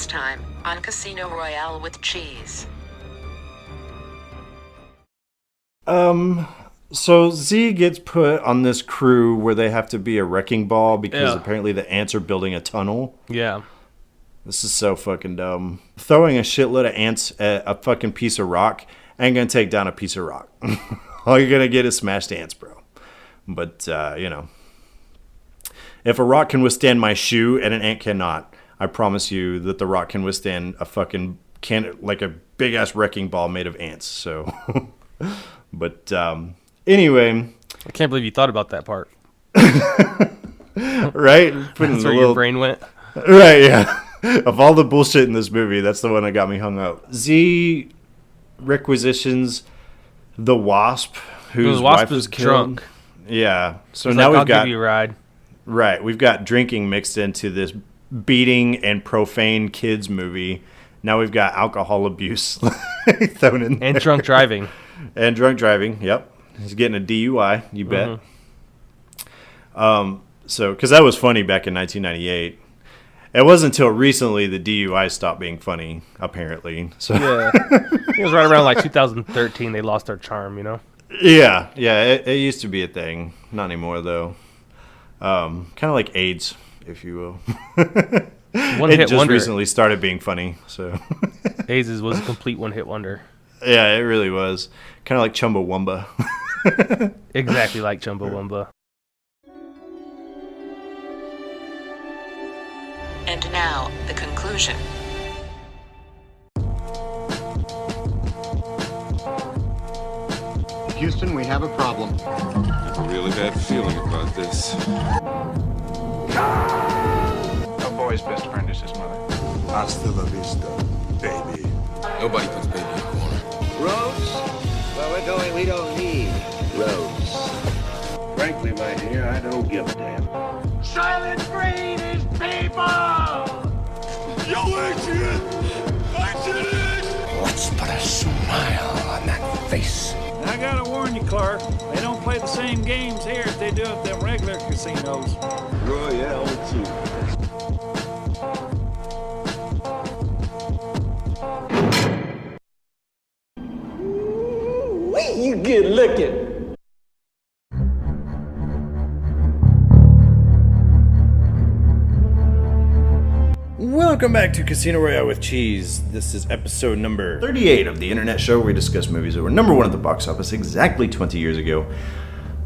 Next time on Casino Royale with Cheese. So Z gets put on this crew where they have to be a wrecking ball because apparently the ants are building a tunnel. Yeah. This is so fucking dumb. Throwing a shitload of ants at a fucking piece of rock ain't gonna take down a piece of rock. All you're gonna get is smashed ants, bro. But, if a rock can withstand my shoe and an ant cannot, I promise you that the rock can withstand a fucking like a big ass wrecking ball made of ants. So, but anyway, I can't believe you thought about that part. Right? That's where your brain went. Right? Yeah. Of all the bullshit in this movie, that's the one that got me hung up. Z requisitions the Wasp, whose wife was killed. Drunk. Yeah. So He's now like, we've got give you a ride. Right. We've got drinking mixed into this beating and profane kids movie. Now we've got alcohol abuse thrown in there. And drunk driving. And drunk driving. Yep. He's getting a DUI. You bet. So, because that was funny back in 1998. It wasn't until recently the DUI stopped being funny, apparently. So yeah. It was right around like 2013 they lost their charm, you know? Yeah. It used to be a thing. Not anymore, though. Kind of like AIDS, if you will. It just recently started being funny. So AIDS was a complete one-hit wonder. Yeah, it really was. Kind of like Chumbawamba. Exactly like Chumbawamba. And now, the conclusion. Houston, we have a problem. I have a really bad feeling about this. A boy's best friend is his mother. Hasta la vista, baby. Nobody puts baby in a corner. Roads? Where we're going, we don't need roads. Frankly, my dear, I don't give a damn. Silent breed is people! Yo, Adrian! Let's put a smile on that face. I gotta warn you, Clark. They don't play the same games here as they do at them regular casinos. Royale, too. You get looking. Welcome back to Casino Royale with Cheese. This is episode number 38 of the internet show where we discuss movies that were number one at the box office exactly 20 years ago.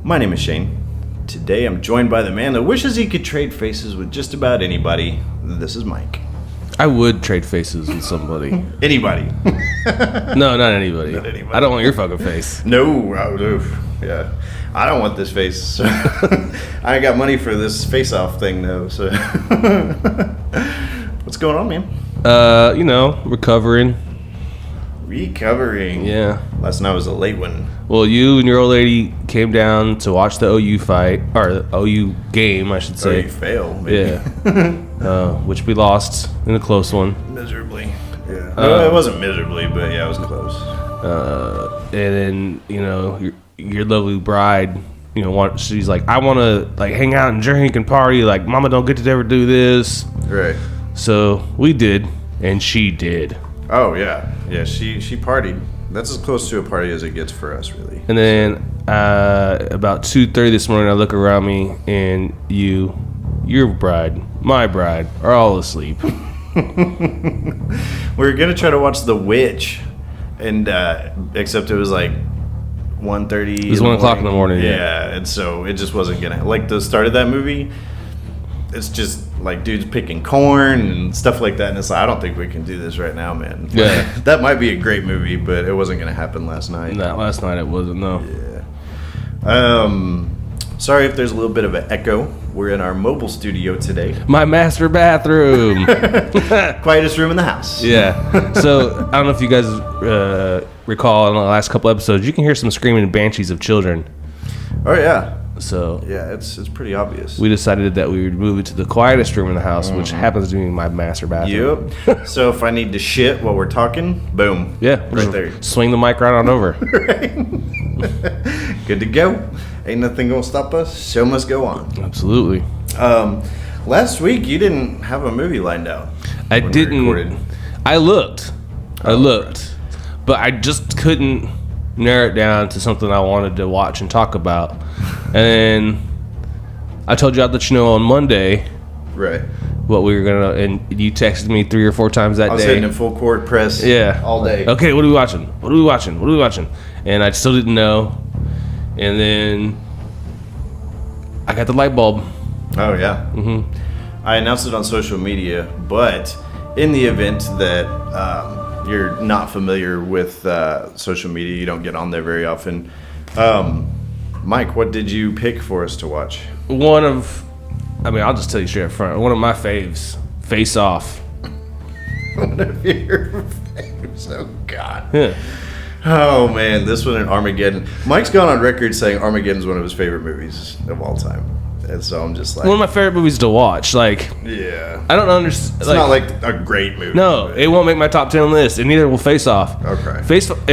My name is Shane. Today I'm joined by the man that wishes he could trade faces with just about anybody. This is Mike. I would trade faces with somebody. Anybody. No, not anybody. Not anybody. I don't want your fucking face. No. Yeah. I don't want this face. So I ain't got money for this face-off thing, though. So what's going on, man? Recovering. Yeah. Last night was a late one. Well, you and your old lady came down to watch the OU fight, or the OU game, I should So say. you fail, maybe. Yeah. Which we lost in a close one. Miserably. Yeah. No, it wasn't miserably, but yeah, it was close. And then, your lovely bride, she's like, I want to hang out and drink and party. Like, Mama don't get to ever do this. Right. So we did, and she did. Oh, yeah. Yeah, she partied. That's as close to a party as it gets for us, really. And then about 2:30 this morning, I look around me, and your bride, my bride, are all asleep. We were going to try to watch The Witch, and except it was like 1:30. It was 1 o'clock in the morning. Yeah, and so it just wasn't going to... Like, the start of that movie, it's just like dudes picking corn and stuff like that, and it's like, I don't think we can do this right now, man. Yeah. That might be a great movie, but it wasn't going to happen last night. Not last night, it wasn't, no. Yeah. Sorry if there's a little bit of an echo. We're in our mobile studio today. My master bathroom. Quietest room in the house. Yeah. So, I don't know if you guys recall in the last couple episodes, you can hear some screaming banshees of children. Oh, yeah. So yeah, it's pretty obvious. We decided that we would move it to the quietest room in the house, which happens to be my master bathroom. Yep. So if I need to shit while we're talking, boom. Yeah, right there. Swing the mic right on over. Good to go. Ain't nothing gonna stop us. Show must go on. Absolutely. Last week you didn't have a movie lined out. I when we didn't. recorded? I looked. I Oh, looked. But I just couldn't narrow it down to something I wanted to watch and talk about. And then I told you I'd let you know on Monday Right. what we were gonna, and you texted me 3 or 4 times that I was day. hitting in full court press. Yeah. All day. Okay, what are we watching? What are we watching? What are we watching? And I still didn't know. And then I got the light bulb. Oh yeah. Mm-hmm. I announced it on social media, but in the event that you're not familiar with social media, you don't get on there very often. Mike, what did you pick for us to watch? I'll just tell you straight up front. One of my faves, Face Off. One of your faves. Oh God. Yeah. Oh man, this one and Armageddon. Mike's gone on record saying Armageddon's one of his favorite movies of all time, and so I'm just like, One of my favorite movies to watch. Like, yeah. I don't understand. It's not like a great movie. No, but- it won't make my top 10 list, and neither will Face Off. Okay.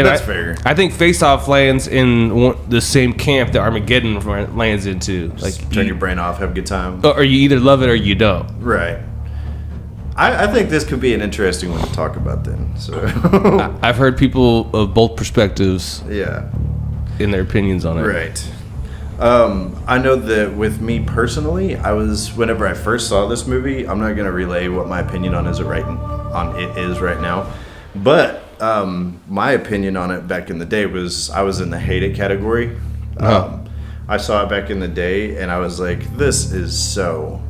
That's fair. I think Face Off lands in the same camp that Armageddon lands into. Like, Turn your brain off, have a good time. or you either love it or you don't. Right. I think this could be an interesting one to talk about then. So I've heard people of both perspectives yeah. in their opinions on it. Right. I know that with me personally, whenever I first saw this movie, I'm not going to relay what my opinion on it is right now, but my opinion on it back in the day was I was in the hate it category. I saw it back in the day and I was like, this is so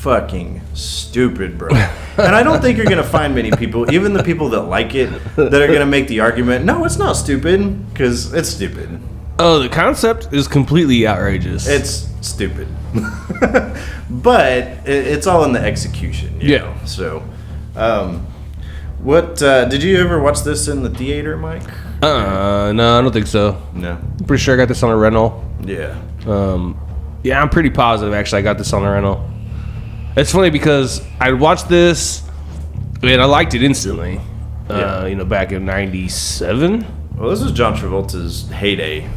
fucking stupid, bro. And I don't think you're gonna find many people, even the people that like it, that are gonna make the argument, no, it's not stupid, because it's stupid. Oh, the concept is completely outrageous. It's stupid. But it's all in the execution, you know? So what did you ever watch this in the theater, Mike? No, I don't think so. No. I'm pretty sure I got this on a rental. Yeah. Yeah, I'm pretty positive actually I got this on a rental. It's funny because I watched this and I liked it instantly. Yeah. Back in '97. Well, this is John Travolta's heyday.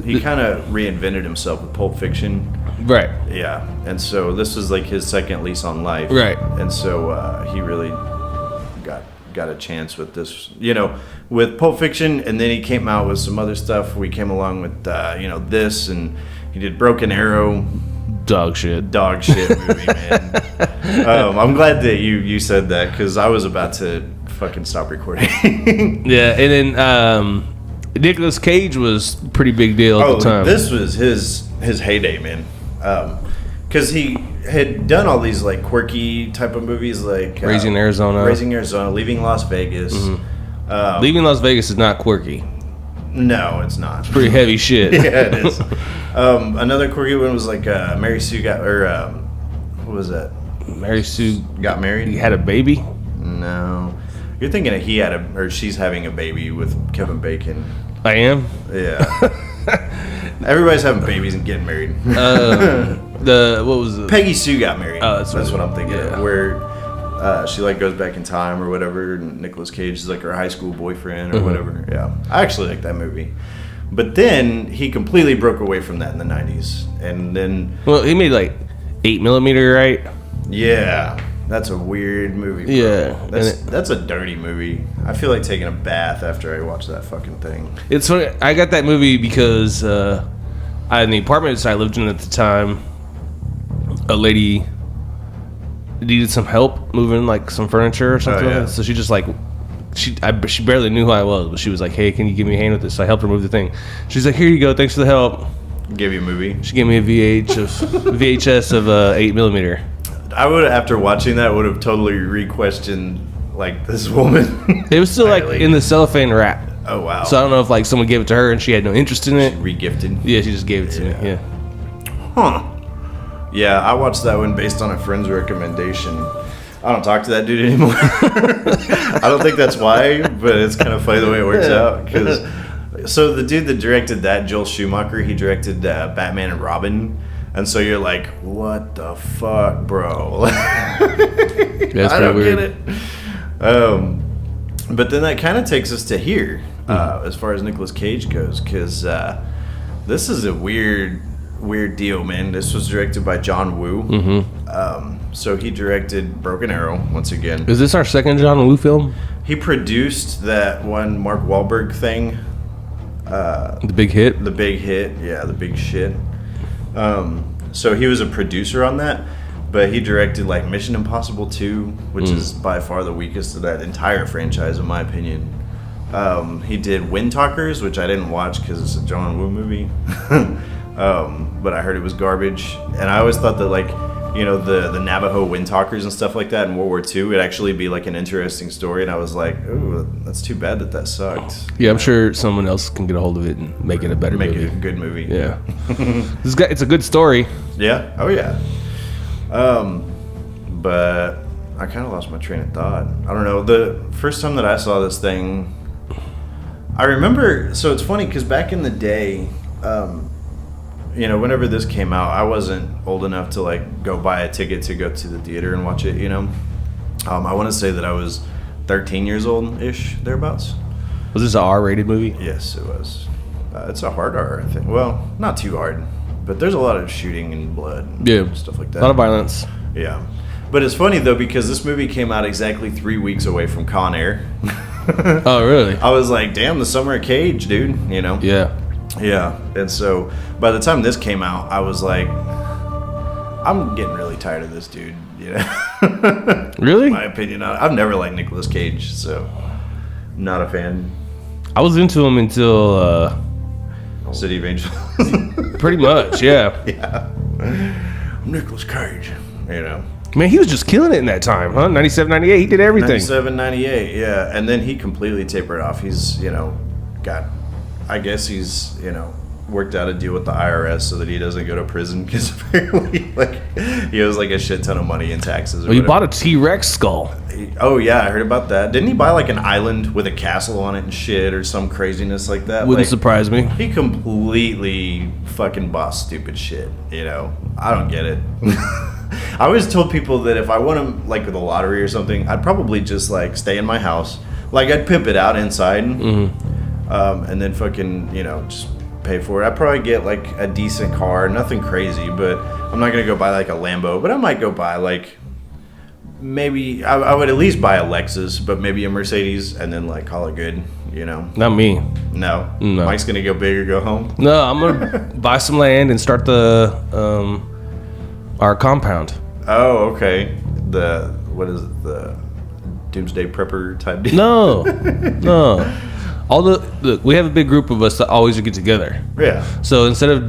He kind of reinvented himself with Pulp Fiction. Right. Yeah, and so this was like his second lease on life. Right. And so he really got a chance with this, with Pulp Fiction, and then he came out with some other stuff. We came along with, this, and he did Broken Arrow. Dog shit Movie, man. I'm glad that you said that, because I was about to fucking stop recording. Yeah, and then Nicolas Cage was a pretty big deal at the time. This was his heyday, man. Because he had done all these like quirky type of movies, like Raising Arizona, Leaving Las Vegas. Mm-hmm. Leaving Las Vegas is not quirky. No, it's not. Pretty heavy shit. Yeah, it is. Another quirky one was like Mary Sue what was that? Mary Sue Got Married. He had a baby. No, you're thinking of she's having a baby with Kevin Bacon. I am. Yeah. Everybody's having babies and getting married. What was it? Peggy Sue Got Married. Oh, that's what I'm thinking yeah. of. Where she like goes back in time or whatever, and Nicolas Cage is like her high school boyfriend or whatever. Yeah, I actually like that movie. But then he completely broke away from that in the 90s, and then Well, he made like 8mm, right? yeah, that's a weird movie. Bro. Yeah, that's a dirty movie. I feel like taking a bath after I watch that fucking thing. It's funny. I got that movie because in the apartment I lived in at the time, a lady needed some help moving like some furniture or something. yeah. So she just like she barely knew who I was, but she was like, "Hey, can you give me a hand with this?" So I helped her move the thing. She's like, "Here you go. Thanks for the help." Give you a movie. She gave me a VHS of 8mm. I would, after watching that, would have totally re-questioned like this woman. It was still like entirely. in the cellophane wrap. Oh wow. So I don't know if like someone gave it to her and she had no interest in it. Re-gifted. Yeah, she just gave it to me. Yeah. Huh. Yeah, I watched that one based on a friend's recommendation. I don't talk to that dude anymore. I don't think that's why, but it's kind of funny the way it works out. So the dude that directed that, Joel Schumacher, he directed Batman and Robin. And so you're like, what the fuck, bro? That's I don't weird. get it. But then that kind of takes us to here, as far as Nicolas Cage goes, because this is a weird weird deal, man. This was directed by John Woo. Mm-hmm. So he directed Broken Arrow once again. Is this our second John Woo film? He produced that one Mark Wahlberg thing. The Big Hit? The Big Hit, yeah, The Big Shit. So he was a producer on that, but he directed like Mission Impossible 2, which is by far the weakest of that entire franchise, in my opinion. He did Wind Talkers, which I didn't watch because it's a John Woo movie, but I heard it was garbage. And I always thought that, like, you know, the Navajo Wind Talkers and stuff like that in World War II would actually be like an interesting story. And I was like, ooh, that's too bad that sucked. Yeah, I'm sure someone else can get a hold of it and make it a better movie. Make it a good movie. Yeah. It's a good story. Yeah. Oh, yeah. But I kind of lost my train of thought. I don't know. The first time that I saw this thing, I remember, so it's funny because back in the day, you know, whenever this came out, I wasn't old enough to like go buy a ticket to go to the theater and watch it, you know. I want to say that I was 13 years old-ish, thereabouts. Was this an R-rated movie? Yes, it was. It's a hard R, I think. Well, not too hard, but there's a lot of shooting and blood and stuff like that. A lot of violence. Yeah. But it's funny, though, because this movie came out exactly 3 weeks away from Con Air. Oh, really? I was like, damn, the summer of Cage, dude, you know? Yeah. Yeah. And so by the time this came out, I was like, I'm getting really tired of this dude, you know? Really? My opinion. I've never liked Nicolas Cage, so I'm not a fan. I was into him until... City of Angels. Pretty much, yeah. Yeah. Nicolas Cage, you know? Man, he was just killing it in that time, huh? 97, 98, he did everything. 97, 98, yeah. And then he completely tapered off. He's, you know, I guess he's, you know, worked out a deal with the IRS so that he doesn't go to prison because apparently, like, he owes, like, a shit ton of money in taxes. Well, you bought a T-Rex skull. Oh, yeah, I heard about that. Didn't he buy, like, an island with a castle on it and shit or some craziness like that? Wouldn't like, surprise me. He completely fucking bought stupid shit, you know? I don't get it. I always told people that if I won them, like, with a lottery or something, I'd probably just, like, stay in my house. Like, I'd pimp it out inside. And then fucking, you know, just pay for it. I'd probably get, like, a decent car. Nothing crazy, but I'm not going to go buy, like, a Lambo. But I might go buy, like, maybe... I would at least buy a Lexus, but maybe a Mercedes, and then, like, call it good, you know? Not me. No. No. Mike's going to go big or go home? No, I'm going to buy some land and start our compound. Oh, okay. What is it? The Doomsday Prepper type deal? No. Look, we have a big group of us that always get together. Yeah. So instead of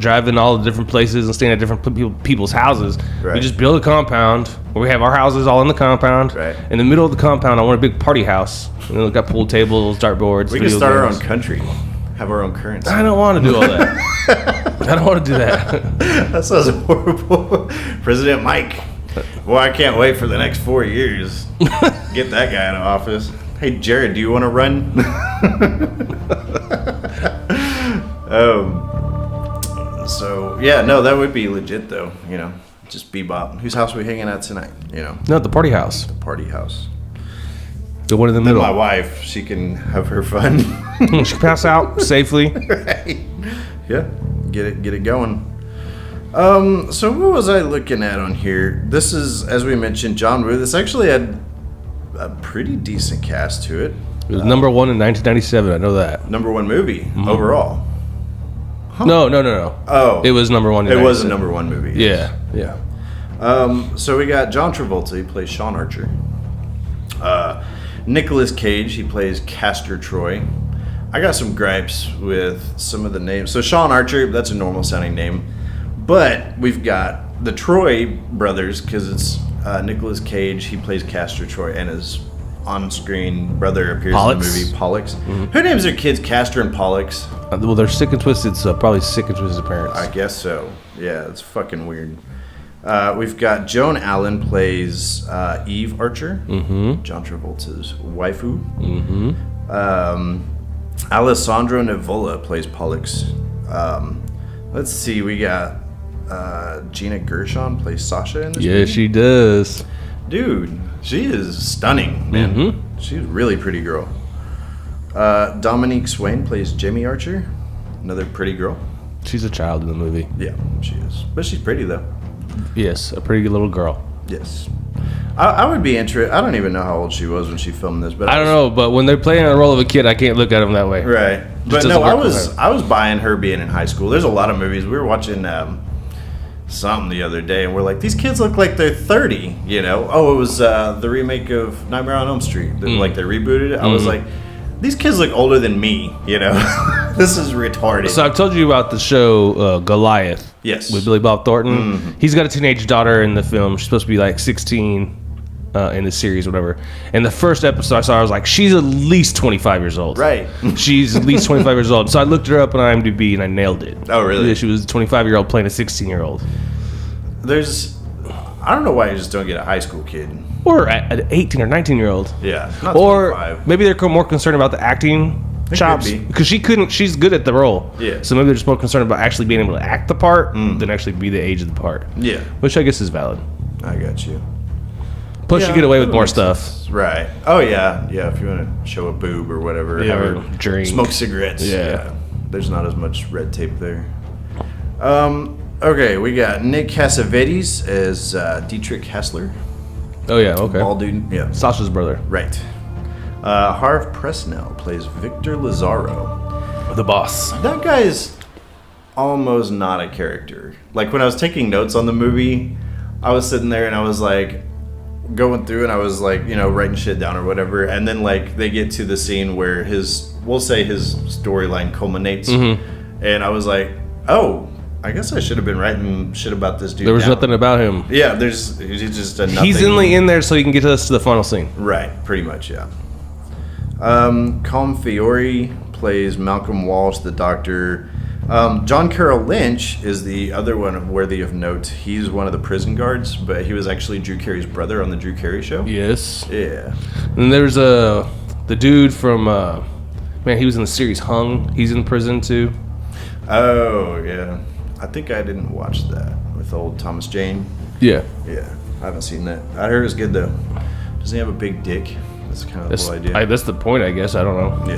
driving all the different places and staying at different people's houses, we just build a compound where we have our houses all in the compound. Right. In the middle of the compound, I want a big party house. And then we've got pool tables, dartboards. We can start our own country. Have our own currency. I don't want to do all that. I don't want to do that. That sounds horrible. President Mike. Well, I can't wait for the next 4 years. Get that guy out of office. Hey, Jared, do you want to run? So, yeah, no, that would be legit, though. You know, just bebop. Whose house are we hanging at tonight? You know, No, the party house. the party house. The one in the Then middle. my wife, she can have her fun. She can pass out safely. Right. Yeah, get it going. So what was I looking at on here? This is, as we mentioned, John Woo. This actually had a pretty decent cast to it. It was number one in 1997. I know that. Number one movie overall. No. Oh, It was number one. it was a number one movie. Yeah. So we got John Travolta. He plays Sean Archer. Nicolas Cage. He plays Castor Troy. I got some gripes with some of the names. So Sean Archer, that's a normal sounding name. But we've got the Troy brothers, because it's Nicolas Cage. He plays Castor Troy, and his on-screen brother appears Pollux? in the movie, Pollux. Who names their kids Castor and Pollux? Well, they're Sick and Twisted, so probably Sick and Twisted parents. I guess so. Yeah, it's fucking weird. We've got Joan Allen plays Eve Archer, John Travolta's waifu. Alessandro Nivola plays Pollux. Let's see, we got Gina Gershon plays Sasha in this movie. Yeah, she does. Dude, she is stunning, man. She's a really pretty girl. Dominique Swain plays Jamie Archer, another pretty girl. She's a child in the movie. Yeah, she is. But she's pretty, though. Yes, a pretty good little girl. Yes. I would be interested. I don't even know how old she was when she filmed this. But I don't know, but when they're playing a role of a kid, I can't look at them that way. Right. But doesn't no, work with I was buying her being in high school. There's a lot of movies. We were watching something the other day, and we're like, these kids look like they're 30, you know? Oh, it was the remake of Nightmare on Elm Street. Like, they rebooted it. I was like, these kids look older than me, you know? This is retarded. So I've told you about the show Goliath. Yes. With Billy Bob Thornton. He's got a teenage daughter in the film. She's supposed to be like 16 in the series or whatever. And the first episode I saw, I was like, she's at least 25 years old. Right. She's at least 25 years old. So I looked her up on IMDb and I nailed it. Oh, really? Yeah, she was a 25-year-old playing a 16-year-old. I don't know why you just don't get a high school kid. Or an 18 or 19-year-old. Yeah. Not Or 25. maybe they're more concerned about the acting chops. could be. Because she's good at the role. Yeah. So maybe they're just more concerned about actually being able to act the part than actually be the age of the part. Yeah. Which I guess is valid. I got you. Plus, Yeah, you get away with that more makes stuff. sense. Right. Oh, yeah. Yeah, if you want to show a boob or whatever. Yeah, have or her drink. Smoke cigarettes. Yeah. There's not as much red tape there. Okay, we got Nick Cassavetes as Dietrich Hassler. Oh, yeah, okay. Bald dude. Yeah. Sasha's brother. Right. Harv Presnell plays Victor Lazaro. The boss. That guy's almost not a character. Like, when I was taking notes on the movie, I was sitting there and I was like going through and I was like, you know, writing shit down or whatever. And then like they get to the scene where we'll say his storyline culminates. And I was like, oh, I guess I should have been writing shit about this dude. There was down. nothing about him. Yeah, he's just a nothing. He's only in there so he can get us to the final scene. Right, pretty much, yeah. Colm Fiore plays Malcolm Walsh, the doctor. John Carroll Lynch is the other one worthy of note. He's one of the prison guards, but he was actually Drew Carey's brother on the Drew Carey Show. Yes. Yeah. And there's the dude from man, he was in the series Hung. He's in prison too. Oh, yeah. I think I didn't watch that with old Thomas Jane. Yeah. Yeah, I haven't seen that. I heard it was good, though. Doesn't he have a big dick? That's kind of the whole idea. That's the point, I guess. I don't know.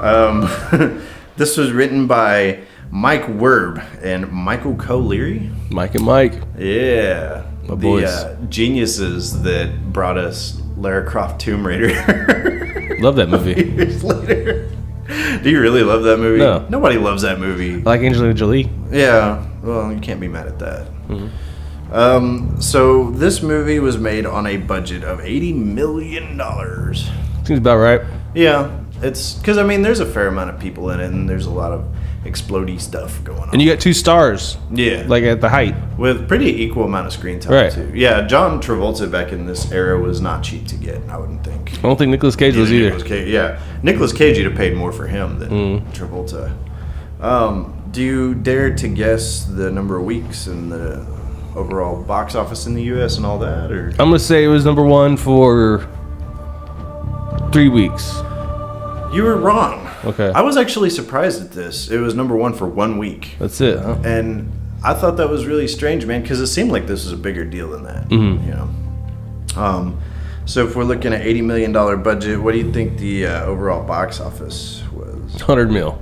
Yeah. This was written by Mike Werb and Michael Colery. Mike and Mike. Yeah. My boys. The geniuses that brought us Lara Croft Tomb Raider. Love that movie. Years later. Do you really love that movie? No. Nobody loves that movie. I like Angelina Jolie. Yeah. Well, you can't be mad at that. So this movie was made on a budget of $80 million. Seems about right. Yeah. It's because, I mean, there's a fair amount of people in it, and there's a lot of explodey stuff going on. And you got 2 stars. Yeah. Like at the height. With pretty equal amount of screen time, Right. too. Yeah, John Travolta back in this era was not cheap to get, I wouldn't think. I don't think Nicolas Cage was either. Nicolas Cage, yeah. Nicolas Cage, you'd have paid more for him than Travolta. Do you dare to guess the number of weeks and the overall box office in the U.S. and all that? Or I'm going to say it was number 1 for 3 weeks. You were wrong. Okay. I was actually surprised at this. It was number 1 for 1 week. That's it, huh? And I thought that was really strange, man, because it seemed like this was a bigger deal than that. You know. So if we're looking at $80 million budget, what do you think the overall box office was? 100 mil.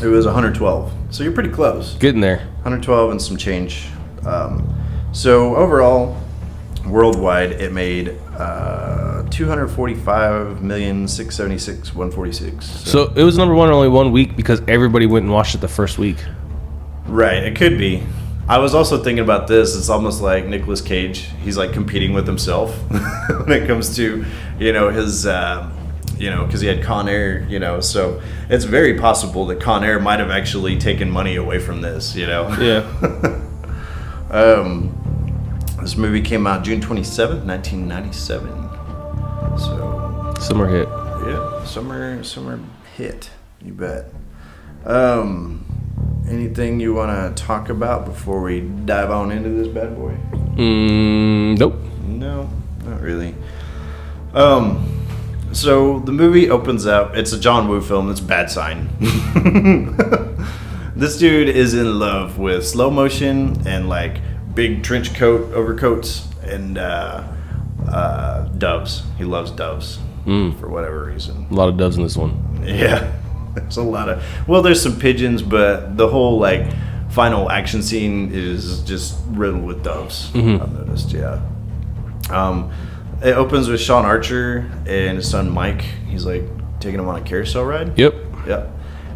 It was 112. So you're pretty close. Getting there. 112 and some change. So overall, worldwide, it made 245,676,146. So it was number 1 only 1 week because everybody went and watched it the first week. Right, it could be. I was also thinking about this. It's almost like Nicolas Cage. He's like competing with himself when it comes to, you know, his, you know, because he had Con Air, you know. So it's very possible that Con Air might have actually taken money away from this, you know. Yeah. This movie came out June 27th, 1997. So Summer hit. yeah, summer hit. You bet. Anything you want to talk about before we dive on into this bad boy? Nope. No, not really. So the movie opens up. It's a John Woo film. It's a bad sign. This dude is in love with slow motion and like big trench coat overcoats and doves. He loves doves for whatever reason. A lot of doves in this one. Yeah. There's a lot of... Well, there's some pigeons, but the whole, like, final action scene is just riddled with doves. I've noticed, yeah. It opens with Sean Archer and his son Mike. He's, like, taking him on a carousel ride. Yep.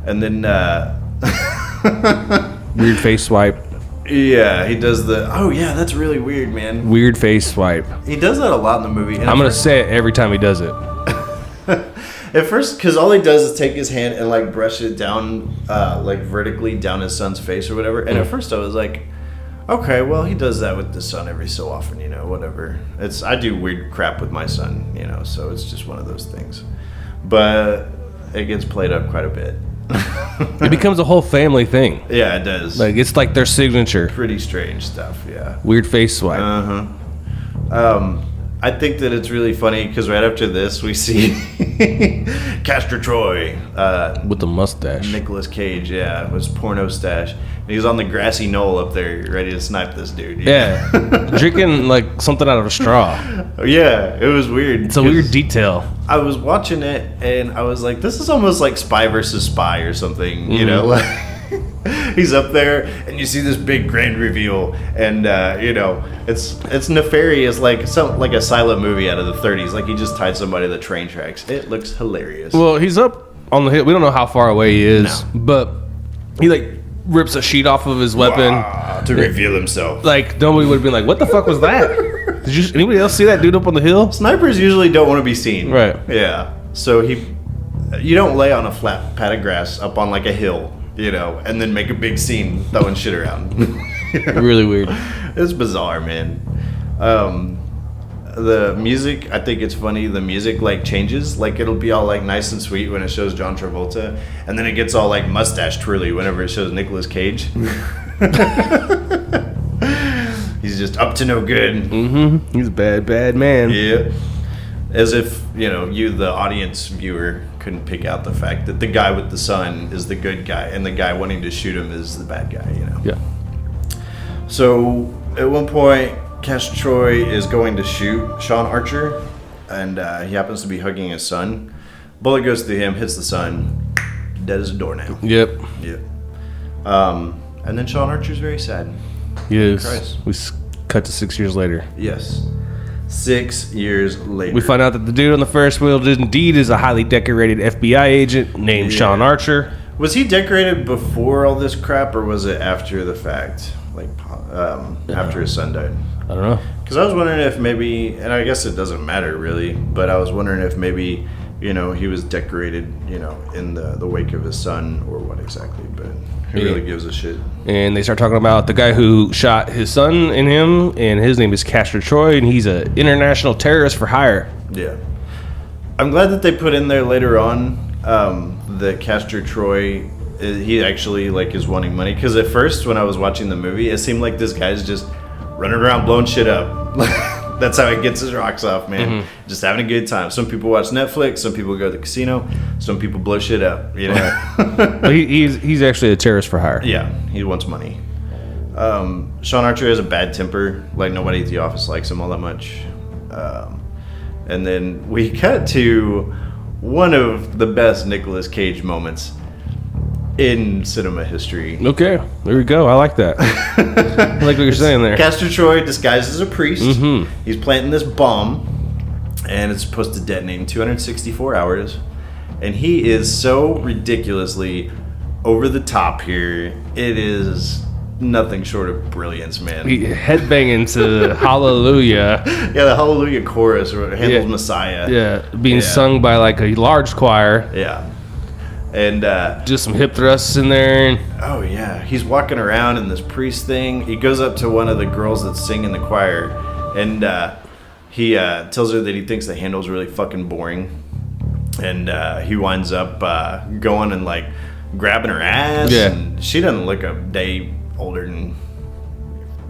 And then... Weird face swipe. Yeah, he does the... Oh, yeah, that's really weird, man. Weird face swipe. He does that a lot in the movie. And I'm going to say it every time he does it. At first, because all he does is take his hand and, like, brush it down, like, vertically down his son's face or whatever. And at first I was like, okay, well, he does that with the son every so often, you know, whatever. I do weird crap with my son, you know, so it's just one of those things. But it gets played up quite a bit. It becomes a whole family thing. Yeah, it does. Like, it's like their signature. Pretty strange stuff, yeah. Weird face swipe. I think that it's really funny because right after this we see Castor Troy with the mustache. Nicolas Cage, yeah, with his porno stash. And he's on the grassy knoll up there ready to snipe this dude. Yeah. Drinking like something out of a straw. Yeah, it was weird. It's a weird detail. I was watching it and I was like, this is almost like Spy versus Spy or something, you know? Like, he's up there and you see this big grand reveal and you know, it's nefarious, like a silent movie out of the 30s. Like he just tied somebody to the train tracks. It looks hilarious. Well, he's up on the hill. We don't know how far away he is, but he like rips a sheet off of his weapon to reveal himself. Like nobody would have been like, "What the fuck was that?" Did anybody else see that dude up on the hill? Snipers usually don't want to be seen, right? Yeah. So you don't lay on a flat pad of grass up on like a hill, you know, and then make a big scene throwing shit around. Really weird. It's bizarre, man. The music, I think it's funny. The music like changes. Like it'll be all like nice and sweet when it shows John Travolta, and then it gets all like mustache twirly whenever it shows Nicolas Cage. He's just up to no good. He's a bad man. Yeah. As if, you know, you, the audience viewer, couldn't pick out the fact that the guy with the son is the good guy and the guy wanting to shoot him is the bad guy, you know? Yeah. So, at one point, Castor Troy is going to shoot Sean Archer, and he happens to be hugging his son. Bullet goes through him, hits the son, dead as a doornail. Yep. And then Sean Archer's very sad. Yes. We cut to 6 years later. Yes. 6 years later. We find out that the dude on the Ferris wheel indeed is a highly decorated FBI agent named Sean Archer. Was he decorated before all this crap, or was it after the fact? Like, after his son died? I don't know. Because I was wondering if maybe, and I guess it doesn't matter really, but I was wondering if maybe, you know, he was decorated, you know, in the wake of his son, or what exactly, but who really gives a shit? And they start talking about the guy who shot his son and him, and his name is Castor Troy, and he's an international terrorist for hire. Yeah. I'm glad that they put in there later on that Castor Troy, he actually, like, is wanting money. Because at first, when I was watching the movie, it seemed like this guy's just running around blowing shit up. That's how he gets his rocks off, man. Just having a good time. Some people watch Netflix. Some people go to the casino. Some people blow shit up, you know? But he's actually a terrorist for hire. Yeah, he wants money. Sean Archer has a bad temper. Like, nobody at the office likes him all that much. And then we cut to one of the best Nicolas Cage moments in cinema history. Okay, there we go. I like that. I like what you're saying there. Castor Troy disguised as a priest. He's planting this bomb, and it's supposed to detonate in 264 hours. And he is so ridiculously over the top here. It is nothing short of brilliance, man. He headbanging to Hallelujah. Yeah, the Hallelujah chorus, or Handel's Messiah. Yeah, being sung by like a large choir. Yeah. And just some hip thrusts in there. Oh yeah, he's walking around in this priest thing. He goes up to one of the girls that's singing the choir, and he tells her that he thinks that Handel's really fucking boring, and he winds up going and like grabbing her ass. Yeah. And she doesn't look a day older than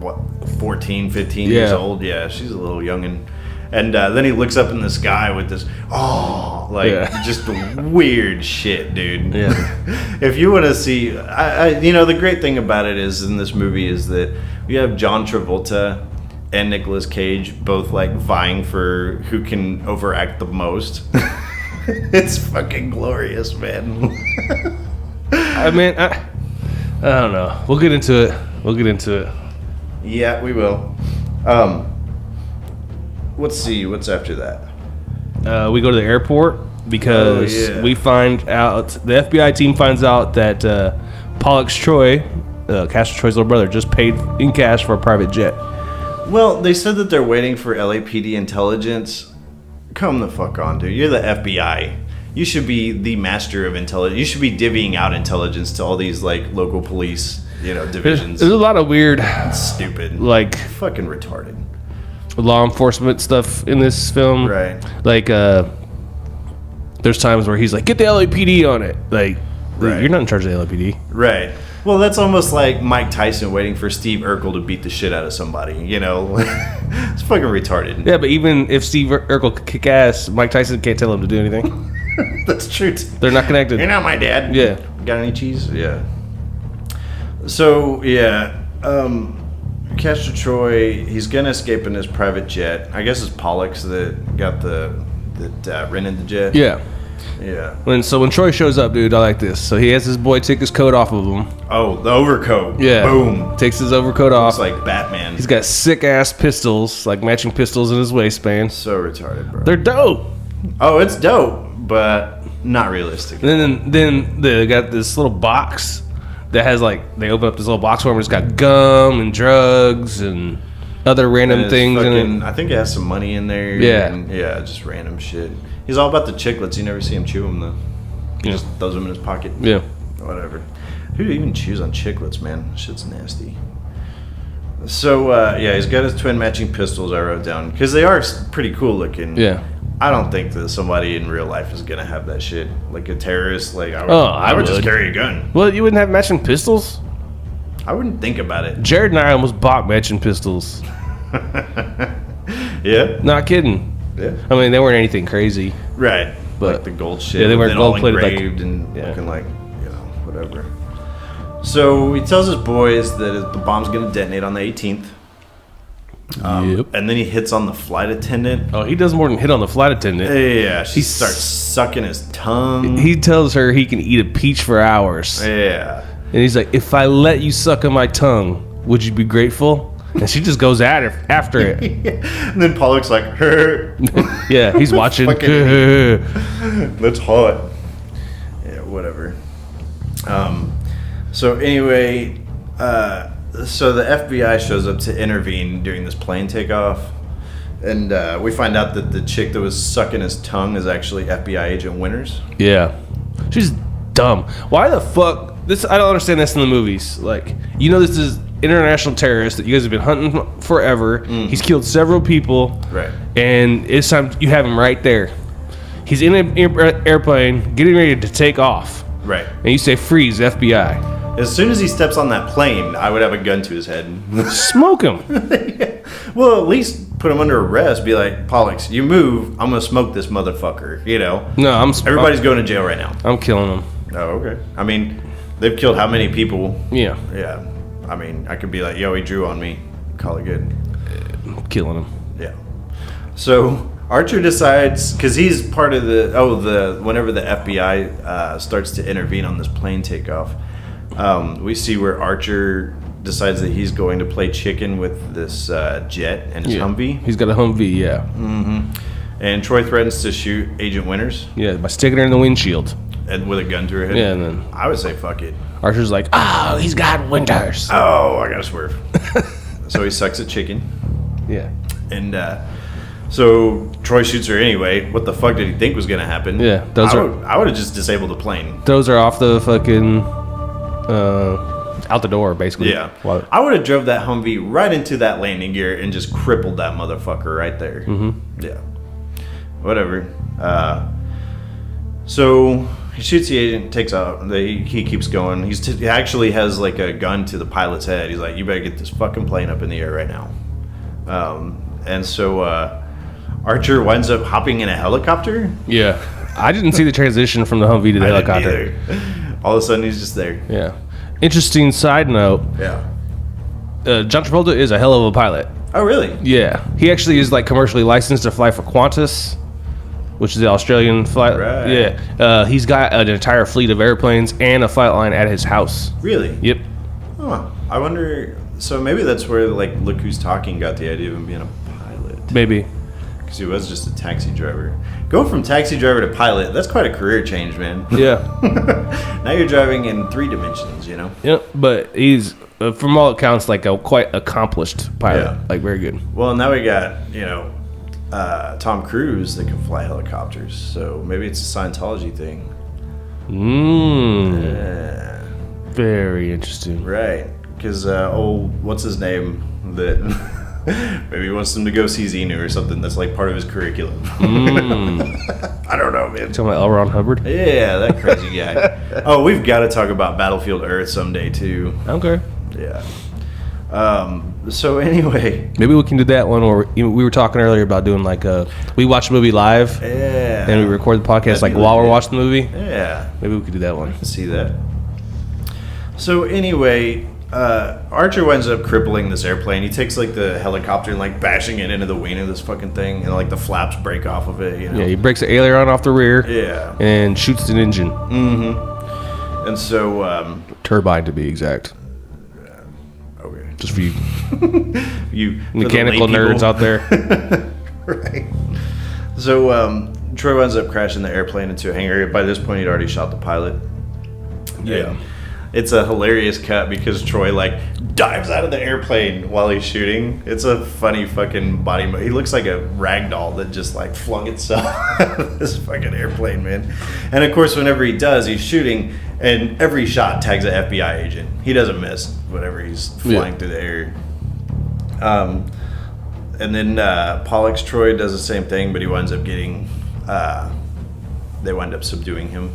what, 14, 15 years old. Yeah, she's a little youngin'. And then he looks up in the sky with this, just weird shit, dude. Yeah. If you want to see, you know, the great thing about it is in this movie is that we have John Travolta and Nicolas Cage both like vying for who can overact the most. It's fucking glorious, man. I mean, I don't know. We'll get into it. Yeah, we will. Let's see. What's after that? We go to the airport because we find out, the FBI team finds out that Pollux Troy, Castor Troy's little brother, just paid in cash for a private jet. Well, they said that they're waiting for LAPD intelligence. Come the fuck on, dude. You're the FBI. You should be the master of intelligence. You should be divvying out intelligence to all these like local police, divisions. There's a lot of weird, stupid, like fucking retarded law enforcement stuff in this film. Right. Like, there's times where he's like, "Get the LAPD on it." Like, right. You're not in charge of the LAPD. Right. Well, that's almost like Mike Tyson waiting for Steve Urkel to beat the shit out of somebody, It's fucking retarded. Yeah, but even if Steve Urkel could kick ass, Mike Tyson can't tell him to do anything. That's true. They're not connected. You're not my dad. Yeah. Got any cheese? Yeah. So, Castor Troy, he's going to escape in his private jet. I guess it's Pollux that rented the jet. Yeah. Yeah. When Troy shows up, dude, I like this. So he has his boy take his coat off of him. Oh, the overcoat. Yeah. Boom. Takes his overcoat off. Looks like Batman. He's got sick ass pistols, like matching pistols in his waistband. So retarded, bro. They're dope. Oh, it's dope, but not realistic. And then they got this little box that has they open up this little box for him. It's got gum and drugs and other random things in it. I think it has some money in there. Yeah. And, just random shit. He's all about the chiclets. You never see him chew them, though. He just throws them in his pocket. Yeah. Whatever. Who even chews on chiclets, man? Shit's nasty. So, he's got his twin matching pistols I wrote down. Because they are pretty cool looking. Yeah. I don't think that somebody in real life is going to have that shit. Like a terrorist. Like, I would just carry a gun. Well, you wouldn't have matching pistols? I wouldn't think about it. Jared and I almost bought matching pistols. Yeah? Not kidding. Yeah. I mean, they weren't anything crazy. Right. But like the gold shit. Yeah, they weren't all gold plated. engraved and looking like, whatever. So he tells his boys that the bomb's going to detonate on the 18th. Yep. And then he hits on the flight attendant. Oh, he does more than hit on the flight attendant. Yeah, she starts sucking his tongue. He tells her he can eat a peach for hours. Yeah. And he's like, "If I let you suck on my tongue, would you be grateful?" And she just goes at her after it. And then Pollock's like, "Her." Yeah, he's watching. That's hot. Yeah, whatever. So anyway, so the FBI shows up to intervene during this plane takeoff, and we find out that the chick that was sucking his tongue is actually FBI agent Winters. Yeah, she's dumb. Why the fuck? I don't understand this in the movies. Like, this is international terrorist that you guys have been hunting forever. He's killed several people. Right. And it's time you have him right there. He's in an airplane getting ready to take off. Right. And you say, "Freeze, FBI." As soon as he steps on that plane, I would have a gun to his head. Smoke him. Well, at least put him under arrest. Be like, "Pollux, you move, I'm gonna smoke this motherfucker." No, everybody's going to jail right now. I'm killing him. Oh, okay. I mean, they've killed how many people? Yeah. Yeah. I mean, I could be like, "Yo, he drew on me." Call it good. I'm killing him. Yeah. So Archer decides, because he's part of whenever the FBI starts to intervene on this plane takeoff, we see where Archer decides that he's going to play chicken with this jet and his Humvee. He's got a Humvee, yeah. Mm-hmm. And Troy threatens to shoot Agent Winters. Yeah, by sticking her in the windshield. And with a gun to her head. Yeah, and then I would say fuck it. Archer's like, "Oh, he's got Winters." Oh, I gotta swerve. So he sucks at chicken. Yeah. And so Troy shoots her anyway. What the fuck did he think was gonna happen? Yeah, I would have just disabled the plane. Throws her off the fucking out the door, basically. Yeah. I would have drove that Humvee right into that landing gear and just crippled that motherfucker right there. Mm-hmm. Yeah. Whatever. So he shoots the agent, takes out. He keeps going. He actually has like a gun to the pilot's head. He's like, "You better get this fucking plane up in the air right now." And so Archer winds up hopping in a helicopter. Yeah. I didn't see the transition from the Humvee to the helicopter. All of a sudden, he's just there. Yeah. Interesting side note. Yeah. John Travolta is a hell of a pilot. Oh, really? Yeah. He actually is like commercially licensed to fly for Qantas, which is the Australian flight. Right. Yeah. He's got an entire fleet of airplanes and a flight line at his house. Really? Yep. Huh. I wonder. So maybe that's where like Look Who's Talking got the idea of him being a pilot. Maybe. Because he was just a taxi driver. Going from taxi driver to pilot, that's quite a career change, man. Yeah. Now you're driving in 3 dimensions, you know? Yep. But he's, from all accounts, like a quite accomplished pilot. Yeah. Like, very good. Well, now we got, Tom Cruise that can fly helicopters. So maybe it's a Scientology thing. Yeah. Very interesting. Right. Because, what's his name? That maybe he wants him to go see Xenu or something that's like part of his curriculum. I don't know, man. Talking about L. Ron Hubbard? Yeah, that crazy guy. Oh, we've got to talk about Battlefield Earth someday, too. Okay. Yeah. So anyway. Maybe we can do that one, or we were talking earlier about doing like we watch a movie live. Yeah. And we record the podcast That'd be while we're legit. watching the movie. Yeah. Maybe we could do that one. See that. So anyway, Archer winds up crippling this airplane. He takes like the helicopter and like bashing it into the wing of this fucking thing, and like the flaps break off of it. Yeah, he breaks the aileron off the rear. Yeah. And shoots an engine. Mm-hmm. And so turbine to be exact. Okay. Just for you, you mechanical nerds out there. Right. So Troy winds up crashing the airplane into a hangar. By this point, he'd already shot the pilot. Yeah. And it's a hilarious cut because Troy like dives out of the airplane while he's shooting. It's a funny fucking body move. He looks like a rag doll that just like flung itself out of this fucking airplane, man. And of course, whenever he does, he's shooting, and every shot tags an FBI agent. He doesn't miss whenever he's flying through the air. And then Pollux Troy does the same thing, but he winds up getting. They wind up subduing him.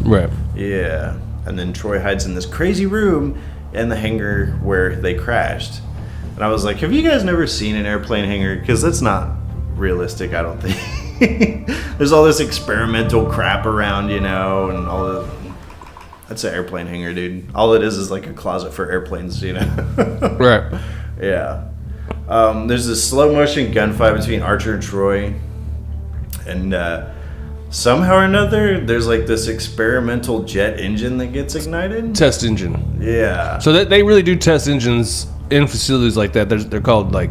Right. Yeah. And then Troy hides in this crazy room in the hangar where they crashed. And I was like, have you guys never seen an airplane hangar? Because that's not realistic, I don't think. There's all this experimental crap around, and all the... That's an airplane hangar, dude. All it is like a closet for airplanes, Right. Yeah. There's this slow motion gunfight between Archer and Troy. And somehow or another, there's like this experimental jet engine that gets ignited. Test engine. Yeah. So they really do test engines in facilities like that. They're called like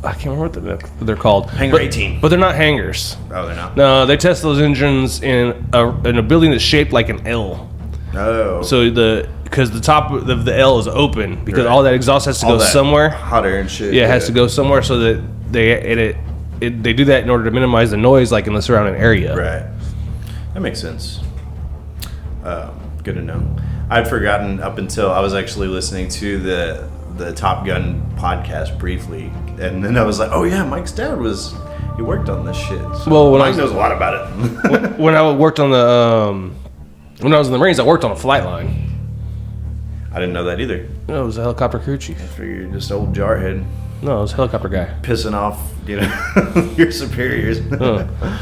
I can't remember what they're called. Hangar 18. But they're not hangars. Oh, they're not? No, they test those engines in a building that's shaped like an L. Oh. So because the top of the L is open because Right. all that exhaust has to All go that somewhere. Hot air and shit. Yeah, it has to go somewhere so that they do that in order to minimize the noise like in the surrounding area. Right. That makes sense. Good to know. I'd forgotten up until I was actually listening to the Top Gun podcast briefly, and then I was like, oh yeah, Mike's dad he worked on this shit. So Well, when Mike knows a lot about it. When I worked on when I was in the Marines, I worked on a flight line. I didn't know that either. No, it was a helicopter crew chief. I figured you're just old jarhead No, it was a helicopter guy. pissing off, your superiors.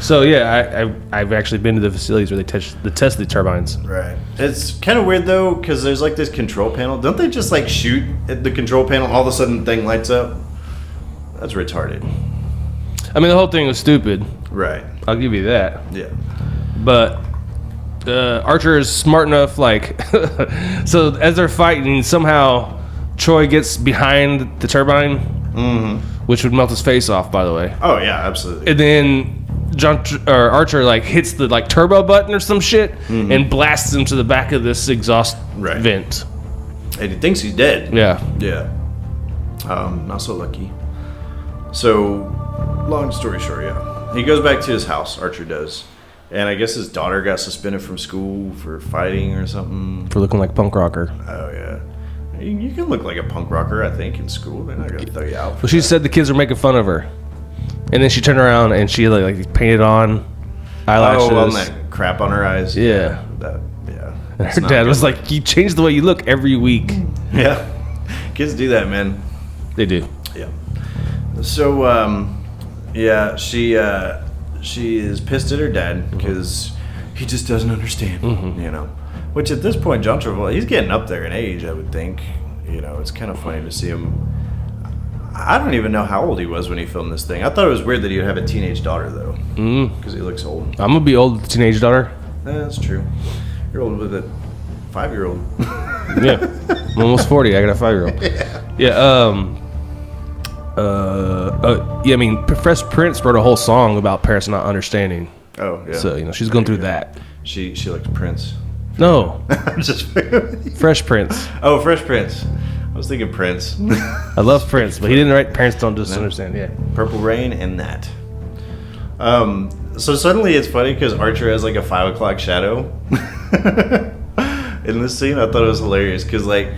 So yeah, I've actually been to the facilities where they test the turbines. Right. It's kind of weird though, because there's like this control panel. Don't they just like shoot at the control panel, all of a sudden the thing lights up? That's retarded. I mean, the whole thing was stupid. Right. I'll give you that. Yeah. But Archer is smart enough, like, so as they're fighting, somehow Troy gets behind the turbine, which would melt his face off, by the way. Oh yeah, absolutely. And then Archer like hits the like turbo button or some shit and blasts him to the back of this exhaust vent. And he thinks he's dead. Yeah. Yeah. Not so lucky. So, long story short, yeah. He goes back to his house, Archer does. And I guess his daughter got suspended from school for fighting or something. For looking like a punk rocker. Oh, yeah. You can look like a punk rocker, I think, in school. They're not going to throw you out. Well, she said the kids were making fun of her. And then she turned around and she like painted on eyelashes. Oh, that crap on her eyes. Yeah. Yeah. And her dad was like, you change the way you look every week. Yeah. Kids do that, man. They do. Yeah. So, yeah, she is pissed at her dad because he just doesn't understand, Which at this point, John Travolta, he's getting up there in age, I would think. It's kind of funny to see him. I don't even know how old he was when he filmed this thing. I thought it was weird that he would have a teenage daughter, though. Because he looks old. I'm going to be old with a teenage daughter. Yeah, that's true. You're old with a 5-year-old. Yeah. I'm almost 40. I got a 5-year-old. Yeah. I mean, Fresh Prince wrote a whole song about parents not understanding. Oh, yeah. So, she's going through that. She likes Prince. No. I'm just Fresh Prince. Oh, Fresh Prince. I was thinking Prince. I love Prince, but he didn't write Parents Don't Just Understand. Yeah. Purple Rain and that. So suddenly it's funny because Archer has like a 5 o'clock shadow in this scene. I thought it was hilarious because like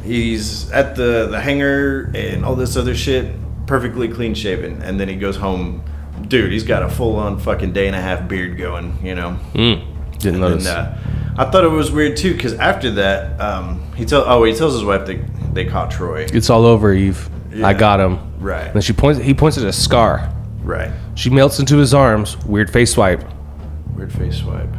he's at the hangar and all this other shit, perfectly clean shaven, and then he goes home. Dude, he's got a full on fucking day and a half beard going. Didn't notice. I thought it was weird too because after that, he tells his wife they caught Troy. It's all over, Eve. Yeah. I got him. Right. And he points at a scar. Right. She melts into his arms. Weird face swipe. Weird face swipe.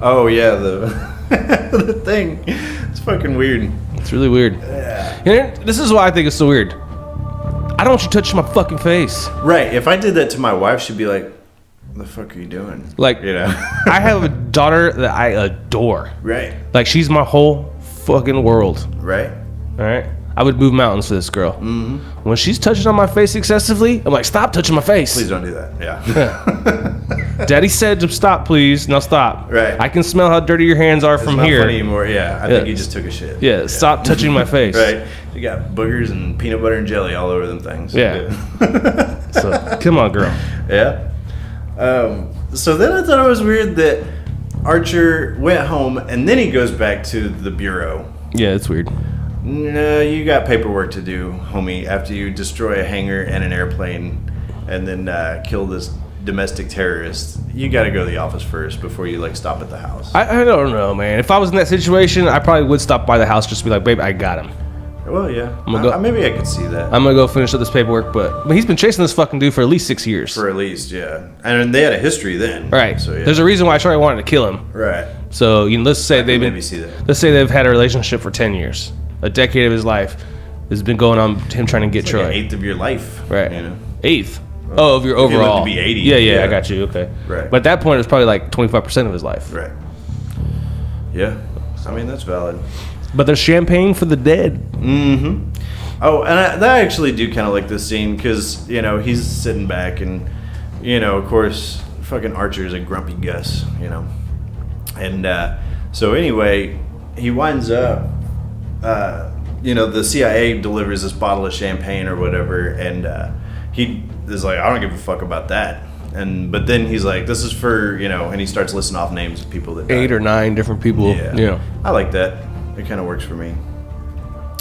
Oh yeah, the thing. It's fucking weird. It's really weird. Yeah. And this is why I think it's so weird. I don't want you touching my fucking face. Right. If I did that to my wife, she'd be like, "What the fuck are you doing?" Like, I have a daughter that I adore. Right. Like, she's my whole fucking world. Right. All right. I would move mountains for this girl. Mm-hmm. When she's touching on my face excessively, I'm like, stop touching my face. Please don't do that. Yeah. Daddy said to stop, please. Now stop. Right. I can smell how dirty your hands are from It's not here. funny anymore. Yeah. I think he just took a shit. Yeah. Stop touching my face. Right. You got boogers and peanut butter and jelly all over them things. Yeah. So come on, girl. Yeah. So then I thought it was weird that Archer went home and then he goes back to the bureau. Yeah, it's weird. No, you got paperwork to do, homie, after you destroy a hangar and an airplane and then kill this domestic terrorist. You got to go to the office first before you, like, stop at the house. I don't know, man. If I was in that situation, I probably would stop by the house just to be like, babe, I got him. Well, yeah. Maybe I could see that. I'm going to go finish up this paperwork, but he's been chasing this fucking dude for at least 6 years. For at least, yeah. And they had a history then. Right. So, yeah. There's a reason why Charlie wanted to kill him. Right. So, let's say maybe see that. Let's say they've had a relationship for 10 years. A decade of his life has been going on him trying to get it's Troy. Like an eighth of your life. Right. You know? Eighth. Oh, of your overall. If you live to be 80. Yeah, I got you. Okay. Right. But at that point, it was probably like 25% of his life. Right. Yeah. I mean, that's valid. But there's champagne for the dead. Mm-hmm. Oh, and I actually do kind of like this scene because, he's sitting back and, of course, fucking Archer's a grumpy Gus, And so anyway, he winds up, the CIA delivers this bottle of champagne or whatever, and he is like, I don't give a fuck about that. But then he's like, this is for, and he starts listing off names of people that died. 8 or 9 different people. Yeah. I like that. It kind of works for me.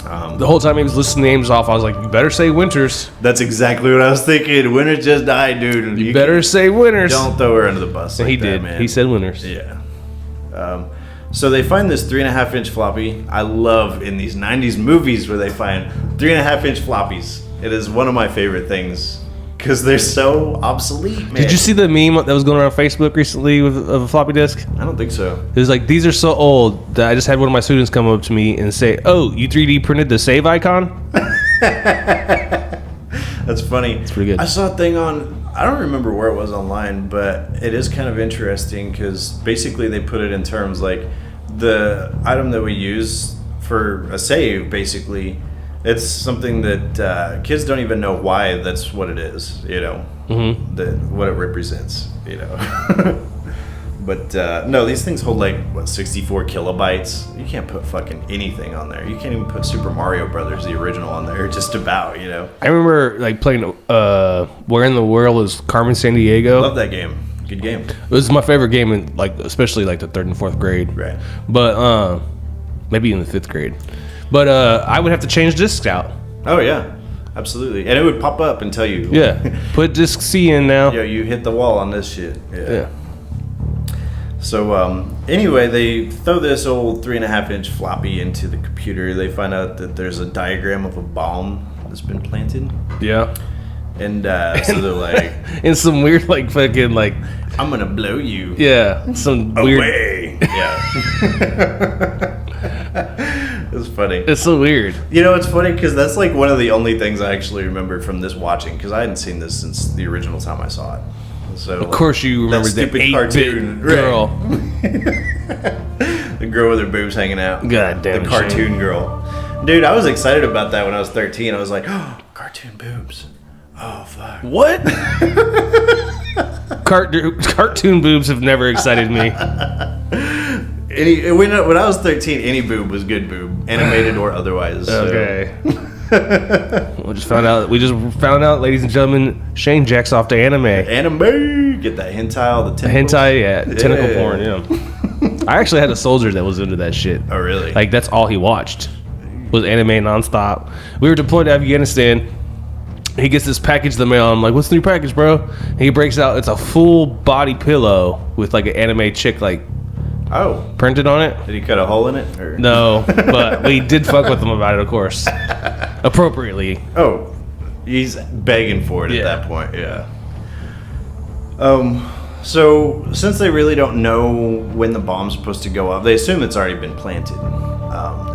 The whole time he was listing names off, I was like, you better say Winters. That's exactly what I was thinking. Winters just died, dude. You better say Winters. Don't throw her under the bus. And like he did. Man. He said Winters. Yeah. So they find this 3.5-inch floppy. I love in these 90s movies where they find 3.5-inch floppies. It is one of my favorite things because they're so obsolete, man. Did you see the meme that was going around Facebook recently of a floppy disk? I don't think so. It was like, these are so old that I just had one of my students come up to me and say, oh, you 3D printed the save icon? That's funny. It's pretty good. I saw a thing I don't remember where it was online, but it is kind of interesting because basically they put it in terms like the item that we use for a save, basically, it's something that kids don't even know why that's what it is, Mm-hmm. what it represents, But no, these things hold 64 kilobytes. You can't put fucking anything on there. You can't even put Super Mario Brothers, the original, on there. Just about, I remember playing Where in the World is Carmen Sandiego. Love that game. Good game. It was my favorite game in especially the 3rd and 4th grade. Right. But maybe in the 5th grade. But I would have to change discs out. Oh yeah, absolutely. And it would pop up and tell you. Yeah. Put disc C in now. Yeah, you hit the wall on this shit. Yeah. So anyway, they throw this old 3.5-inch floppy into the computer. They find out that there's a diagram of a bomb that's been planted. Yeah. And so they're like, in some weird fucking I'm gonna blow you. Yeah. Some weird. Away. Yeah. It was funny. It's so weird. You know, it's funny because that's like one of the only things I actually remember from this watching, because I hadn't seen this since the original time I saw it. So Of course you remember the 8-bit girl. The girl with her boobs hanging out. God damn The it, cartoon Shane. girl. Dude, I was excited about that when I was 13. I was like, oh, cartoon boobs. Oh, fuck. What? Cartoon boobs have never excited me. When I was 13, any boob was good boob, animated or otherwise. So. Okay. We just found out, ladies and gentlemen, Shane jacks off to anime. Anime! Get that hentai, all the tentacles. Hentai, yeah. Tentacle porn, yeah. I actually had a soldier that was into that shit. Oh, really? Like, that's all he watched. Was anime nonstop. We were deployed to Afghanistan. He gets this package in the mail. I'm like, what's the new package, bro? And he breaks out. It's a full body pillow with like an anime chick like printed on it. Did he cut a hole in it? Or? No, but we did fuck with him about it, of course. Appropriately. Oh, he's begging for it at that point. Yeah. So since they really don't know when the bomb's supposed to go off, they assume it's already been planted.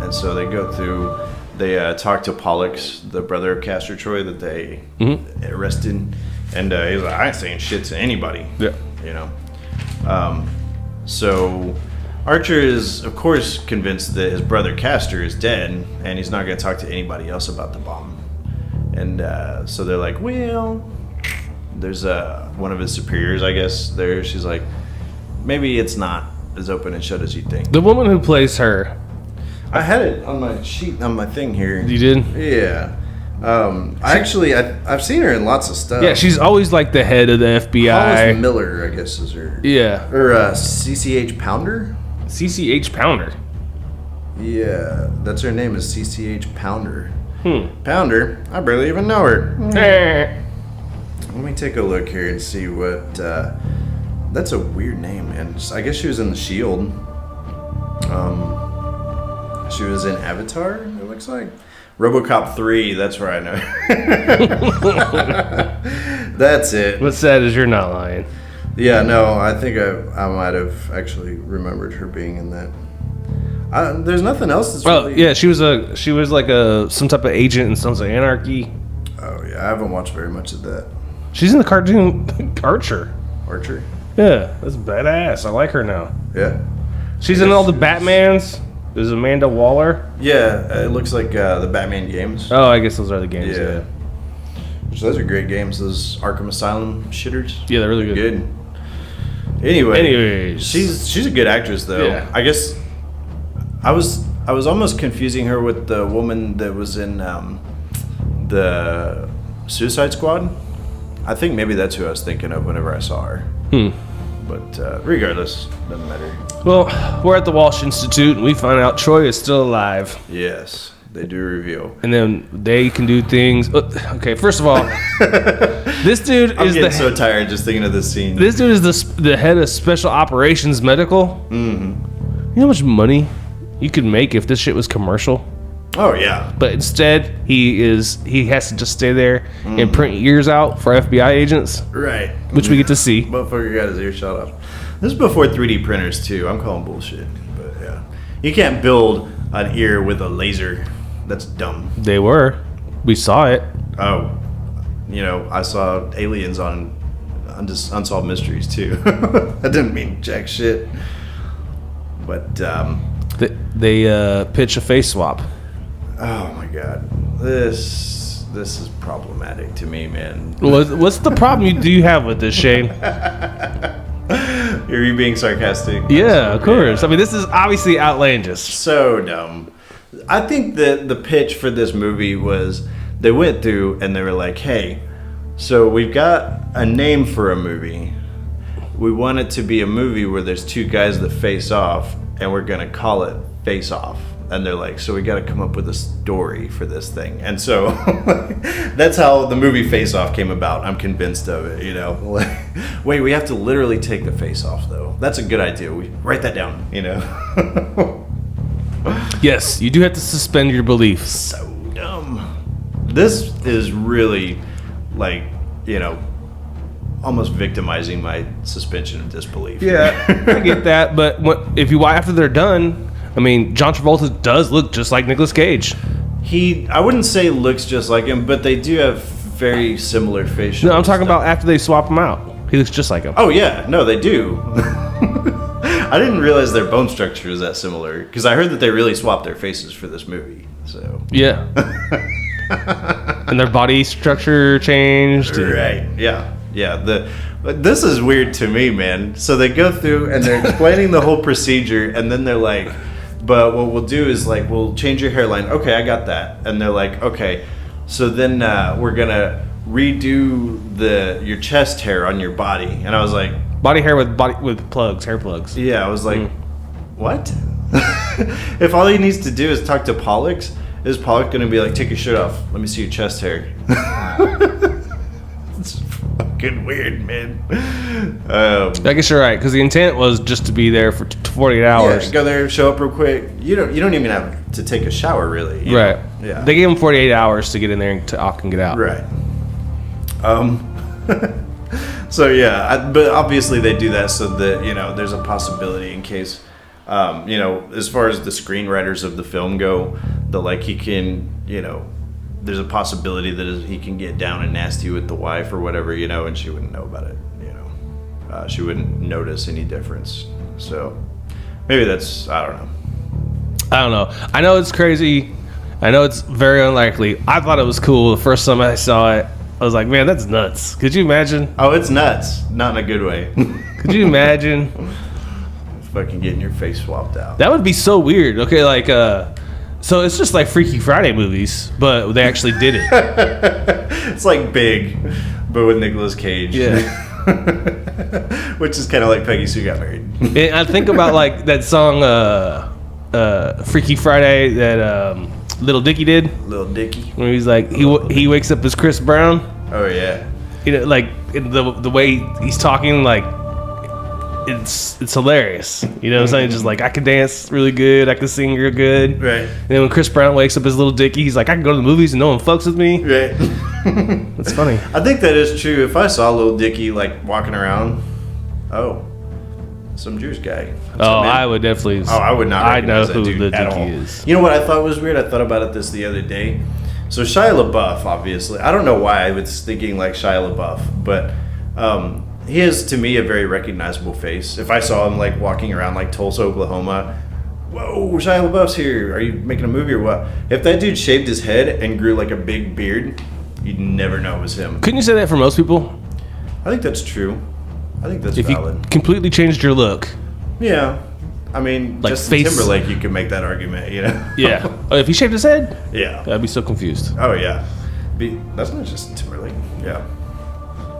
And so they go through. They talk to Pollux, the brother of Castor Troy that they arrested, and he's like, I ain't saying shit to anybody. Yeah. You know. So Archer is, of course, convinced that his brother Castor is dead, and he's not going to talk to anybody else about the bomb. And so they're like, well, there's one of his superiors, I guess, there. She's like, maybe it's not as open and shut as you think. The woman who plays her. I had it on my sheet, on my thing here. You did? Yeah. I've seen her in lots of stuff. Yeah, she's always like the head of the FBI. Hollis Miller, I guess, is her. Yeah. Or CCH Pounder? CCH Pounder. Yeah, that's her name is CCH Pounder. Pounder? I barely even know her. Let me take a look here and see what... that's a weird name, and I guess she was in The Shield. She was in Avatar, it looks like. RoboCop 3, that's where I know. That's it. What's sad is you're not lying. Yeah, no, I think I might have actually remembered her being in that. There's nothing else that's really... yeah, she was like some type of agent in Sons of Anarchy. Oh, yeah, I haven't watched very much of that. She's in the cartoon Archer. Archer? Yeah, that's badass. I like her now. Yeah. She's in all the Batmans. There's Amanda Waller. Yeah, it looks like the Batman games. Oh, I guess those are the games. Yeah. Which those are great games. Those Arkham Asylum shitters. Yeah, they're really good. Anyways, she's a good actress though. Yeah. I guess I was almost confusing her with the woman that was in the Suicide Squad. I think maybe that's who I was thinking of whenever I saw her. But regardless, doesn't matter. Well, we're at the Walsh Institute, and we find out Troy is still alive. Yes, they do reveal. And then they can do things. Okay, first of all, this dude I'm is getting so tired just thinking of this scene. This dude is the head of Special Operations Medical. Mm-hmm. You know how much money you could make if this shit was commercial? Oh yeah. But instead, he has to just stay there and print ears out for FBI agents. Right. Which we get to see. Motherfucker got his ear shot off. This is before 3D printers too. I'm calling bullshit. But yeah. You can't build an ear with a laser. That's dumb. They were. We saw it. Oh. You know, I saw aliens on Unsolved Mysteries too. I didn't mean jack shit. But they pitch a face swap. Oh my god, this is problematic to me, man. What's the problem do you have with this, Shane? Are you being sarcastic? Yeah, of course. I mean, this is obviously outlandish. So dumb. I think that the pitch for this movie was they went through and they were like, hey, so we've got a name for a movie. We want it to be a movie where there's two guys that face off, and we're gonna call it Face Off. And they're like, so we got to come up with a story for this thing. And so that's how the movie Face Off came about. I'm convinced of it, you know. Wait, we have to literally take the face off, though. That's a good idea. We write that down, you know. Yes, you do have to suspend your beliefs. So dumb. This is really, like, you know, almost victimizing my suspension of disbelief. Yeah, I get that. But after they're done... I mean, John Travolta does look just like Nicolas Cage. I wouldn't say looks just like him, but they do have very similar facial. No, I'm talking about after they swap him out. He looks just like him. Oh yeah, no, they do. I didn't realize their bone structure is that similar because I heard that they really swapped their faces for this movie. So yeah, and their body structure changed. Right? Yeah. This is weird to me, man. So they go through and they're explaining the whole procedure, and then they're like, "But what we'll do is like we'll change your hairline." Okay, I got that. And they're like, "Okay, so then we're gonna redo your chest hair on your body." And I was like, body hair with plugs, hair plugs. yeah, I was like, what? If all he needs to do is talk to Pollux, is Pollux gonna be like, take your shirt off, let me see your chest hair? It's fucking weird, man. I guess you're right, because the intent was just to be there for 48 hours. Yeah, go there, show up real quick. You don't even have to take a shower, really. Right. Yeah. They gave him 48 hours to get in there and to and get out. Right. So yeah, but obviously they do that so that there's a possibility in case, as far as the screenwriters of the film go, that like he can, there's a possibility that he can get down and nasty with the wife or whatever, and she wouldn't know about it, she wouldn't notice any difference. So maybe that's, I don't know. I know it's crazy. I know it's very unlikely. I thought it was cool the first time I saw it. I was like, man, that's nuts. Could you imagine? Oh, it's nuts. Not in a good way. Could you imagine? Fucking getting your face swapped out. That would be so weird. Okay, like, so it's just like Freaky Friday movies, but they actually did it. It's like Big, but with Nicolas Cage. Yeah. Which is kind of like Peggy Sue Got Married. And I think about like that song, Freaky Friday, that Little Dicky did. Little Dicky. Where he's like, he wakes up as Chris Brown. Oh yeah. Like the way he's talking, like it's hilarious. You know what I'm saying? Just like, I can dance really good, I can sing real good. Right. And then when Chris Brown wakes up as Little Dicky, he's like, I can go to the movies and no one fucks with me. Right. That's funny. I think that is true. If I saw Little Dicky like walking around, some Jewish guy. I would definitely. Oh, I would not. I know recognize that who dude the at Dicky all. is. You know what I thought was weird? I thought about it the other day. So Shia LaBeouf, obviously, I don't know why I was thinking like Shia LaBeouf, but he is to me a very recognizable face. If I saw him like walking around like Tulsa, Oklahoma, whoa, Shia LaBeouf's here. Are you making a movie or what? If that dude shaved his head and grew like a big beard, you'd never know it was him. Couldn't you say that for most people? I think that's true. I think that's If valid. you completely changed your look. Yeah. I mean, Like Justin face- Timberlake, you can make that argument, Yeah. Oh, if he shaved his head? Yeah. I'd be so confused. Oh, yeah. That's not Justin Timberlake. Yeah.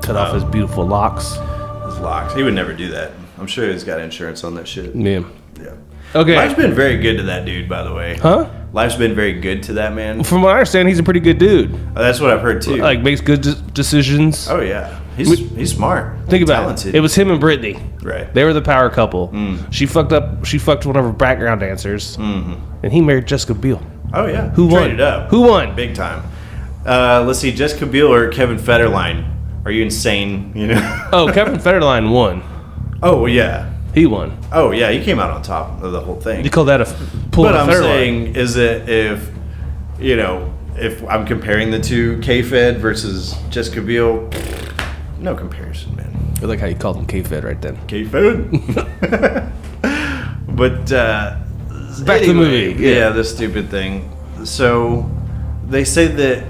Cut off his beautiful locks. His locks. He would never do that. I'm sure he's got insurance on that shit. Yeah. Yeah. Okay. Life's been very good to that dude, by the way. Huh? Life's been very good to that man. From what I understand, he's a pretty good dude. That's what I've heard, too. Like, makes good decisions. Oh, yeah. He's smart. Think about talented. it. It was him and Brittany. Right. They were the power couple. She fucked one of her background dancers. And he married Jessica Biel. Oh, yeah. Who won? Traded up. Who won? Big time. Let's see. Jessica Biel or Kevin Federline? Are you insane? Oh, Kevin Federline won. Oh, well, yeah. He won. Oh, yeah. He came out on top of the whole thing. You call that a pull? But I'm saying is that if I'm comparing the two, K-Fed versus Jessica Biel, no comparison, man. I like how you called him K-Fed right then. K-Fed. But Back to the movie. Yeah, this stupid thing. So they say that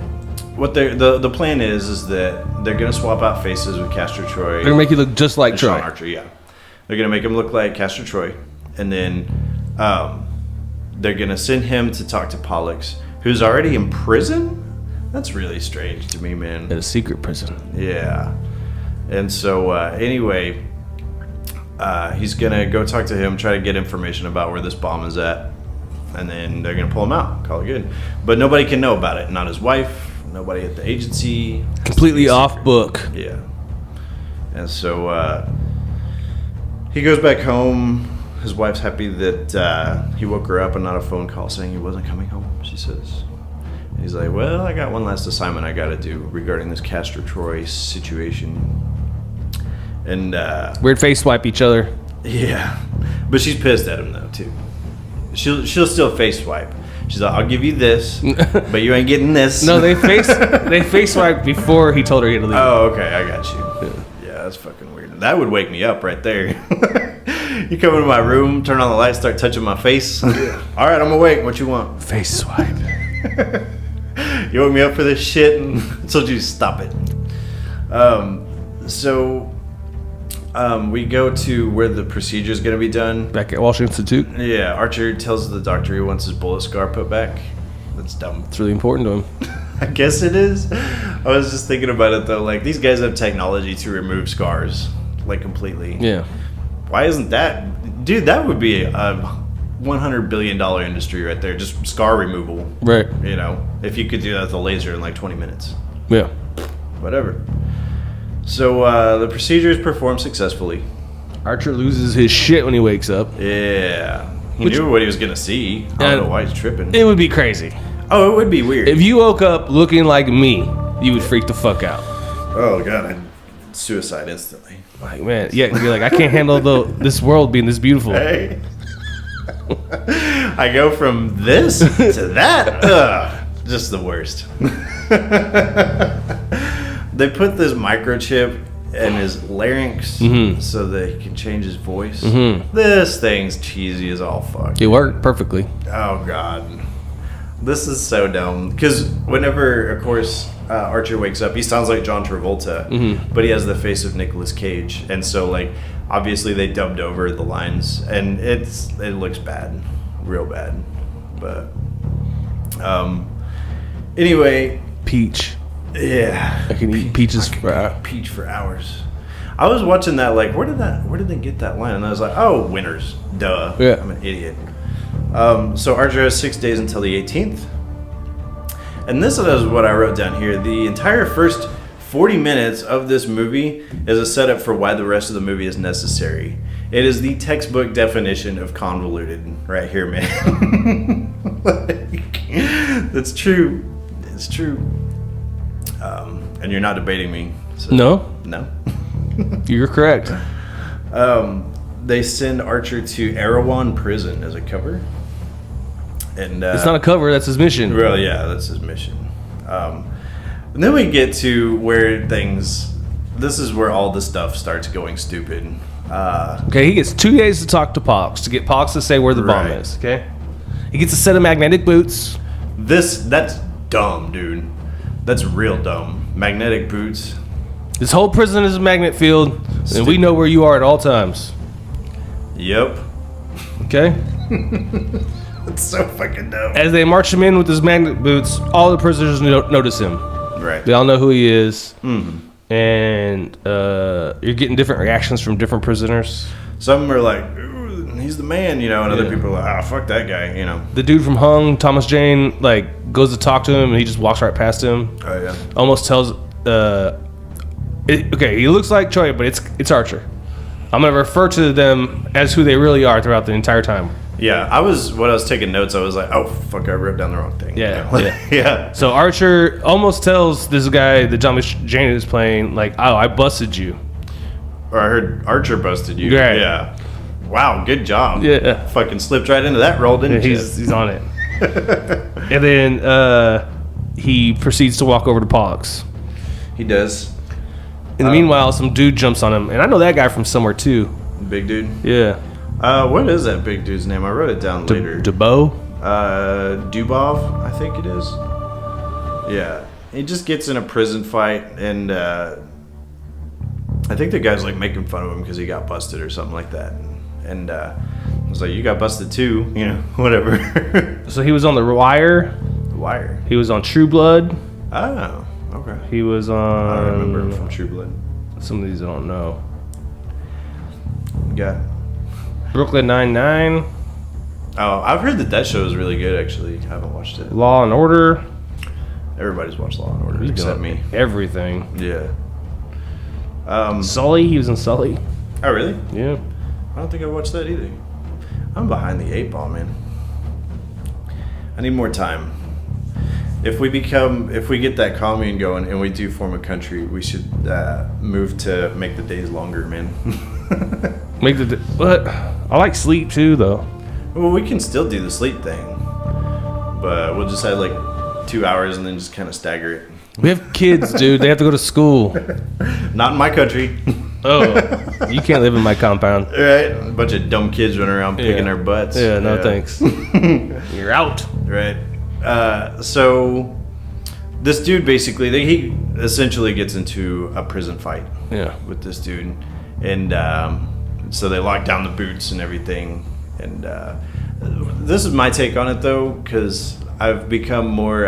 what the plan is that they're gonna swap out faces with Castor Troy. They're gonna make you look just like and Troy. Sean Archer, yeah. They're gonna make him look like Castor Troy, and then they're gonna send him to talk to Pollux, who's already in prison. That's really strange to me, man. At a secret prison. Yeah. And so anyway, he's gonna go talk to him, try to get information about where this bomb is at, and then they're gonna pull him out, call it good. But nobody can know about it. Not his wife, nobody at the agency. Completely off book. Yeah. And so he goes back home. His wife's happy that he woke her up and not a phone call saying he wasn't coming home, she says. And he's like, well, I got one last assignment I got to do regarding this Castor Troy situation. And weird face swipe each other. yeah. But she's pissed at him, though, too. She'll still face swipe. She's like, I'll give you this, but you ain't getting this. No, they face swiped before he told her he had to leave. Oh, okay, I got you. Yeah, that's fucking weird. That would wake me up right there. You come into my room, turn on the light, start touching my face. All right, I'm awake. What you want? Face swipe. You woke me up for this shit, and I told you to stop it. We go to where the procedure is going to be done. Back at Walsh Institute. Yeah, Archer tells the doctor he wants his bullet scar put back. That's dumb. It's really important to him. I guess it is. I was just thinking about it though. Like, these guys have technology to remove scars, like, completely. Yeah. Why isn't that, dude? That would be a $100 billion industry right there. Just scar removal. Right. You know, if you could do that with a laser in like 20 minutes. Yeah. Whatever. So the procedure is performed successfully. Archer loses his shit when he wakes up. Yeah. He knew what he was gonna see. I don't know why he's tripping. It would be crazy. Oh, it would be weird. If you woke up looking like me, you would freak the fuck out. Oh god, I'd suicide instantly. Like, man, yeah, you're like, I can't handle this world being this beautiful. Hey. I go from this to that. Ugh, just the worst. They put this microchip in his larynx so that he can change his voice. This thing's cheesy as all fuck. It worked perfectly. Oh god, this is so dumb. Because whenever, of course, Archer wakes up, he sounds like John Travolta, but he has the face of Nicolas Cage, and so like obviously they dubbed over the lines, and it looks bad, real bad. But anyway, Peach. Yeah, I can eat peaches peach for hours. I was watching that, like, where did they get that line? And I was like, oh, winners, duh. Yeah, I'm an idiot. So Archer has 6 days until the 18th, and this is what I wrote down here. The entire first 40 minutes of this movie is a setup for why the rest of the movie is necessary. It is the textbook definition of convoluted, right here, man. That's true. It's true. And you're not debating me. So. No. You're correct. They send Archer to Erewhon Prison as a cover. And it's not a cover, that's his mission. Well, yeah, that's his mission. And then we get to where this is where all the stuff starts going stupid. Okay, he gets 2 days to talk to Pox, to get Pox to say where the bomb is, okay? He gets a set of magnetic boots. That's dumb, dude. That's real dumb. Magnetic boots. This whole prison is a magnet field, and we know where you are at all times. Yep. Okay? That's so fucking dumb. As they march him in with his magnet boots, all the prisoners notice him. Right. They all know who he is. And you're getting different reactions from different prisoners. Some are like, ooh, he's the man, you know, and other people are like, fuck that guy, you know. The dude from Hung, Thomas Jane, like, goes to talk to him, and he just walks right past him. Oh, yeah. Almost tells, okay, he looks like Choi, but it's Archer. I'm going to refer to them as who they really are throughout the entire time. Yeah, when I was taking notes, I was like, oh, fuck, I wrote down the wrong thing. Yeah, yeah. Yeah. So Archer almost tells this guy that Thomas Jane is playing, like, oh, I busted you. Or I heard Archer busted you. Right. Yeah. Wow, good job. Yeah. Fucking slipped right into that role, didn't you? He's on it. And then he proceeds to walk over to Pollux. He does. In the meanwhile, some dude jumps on him, and I know that guy from somewhere too. Big dude? Yeah. What is that big dude's name? I wrote it down later. DeBow? Dubov, I think it is. Yeah. He just gets in a prison fight, and I think the guy's like making fun of him because he got busted or something like that. And I was like, you got busted too, you know, whatever. So he was on The Wire. The Wire. He was on True Blood. Oh, okay. He was on... I remember him from True Blood. Some of these I don't know. Got Brooklyn Nine-Nine. Oh, I've heard that show is really good, actually. I haven't watched it. Law and Order. Everybody's watched Law and Order except me. Everything. Yeah. Sully. He was in Sully. Oh, really? Yeah. I don't think I watched that either. I'm behind the 8 ball, man. I need more time. If we get that commune going and we do form a country, we should move to make the days longer, man. But I like sleep too, though. Well, we can still do the sleep thing, but we'll just have like 2 hours and then just kind of stagger it. We have kids, dude. They have to go to school. Not in my country. Oh, you can't live in my compound. Right? A bunch of dumb kids running around picking their butts. Yeah, no thanks. You're out. Right. So this dude basically, he essentially gets into a prison fight. Yeah. With this dude, and so they lock down the boots and everything. And this is my take on it, though, because I've become more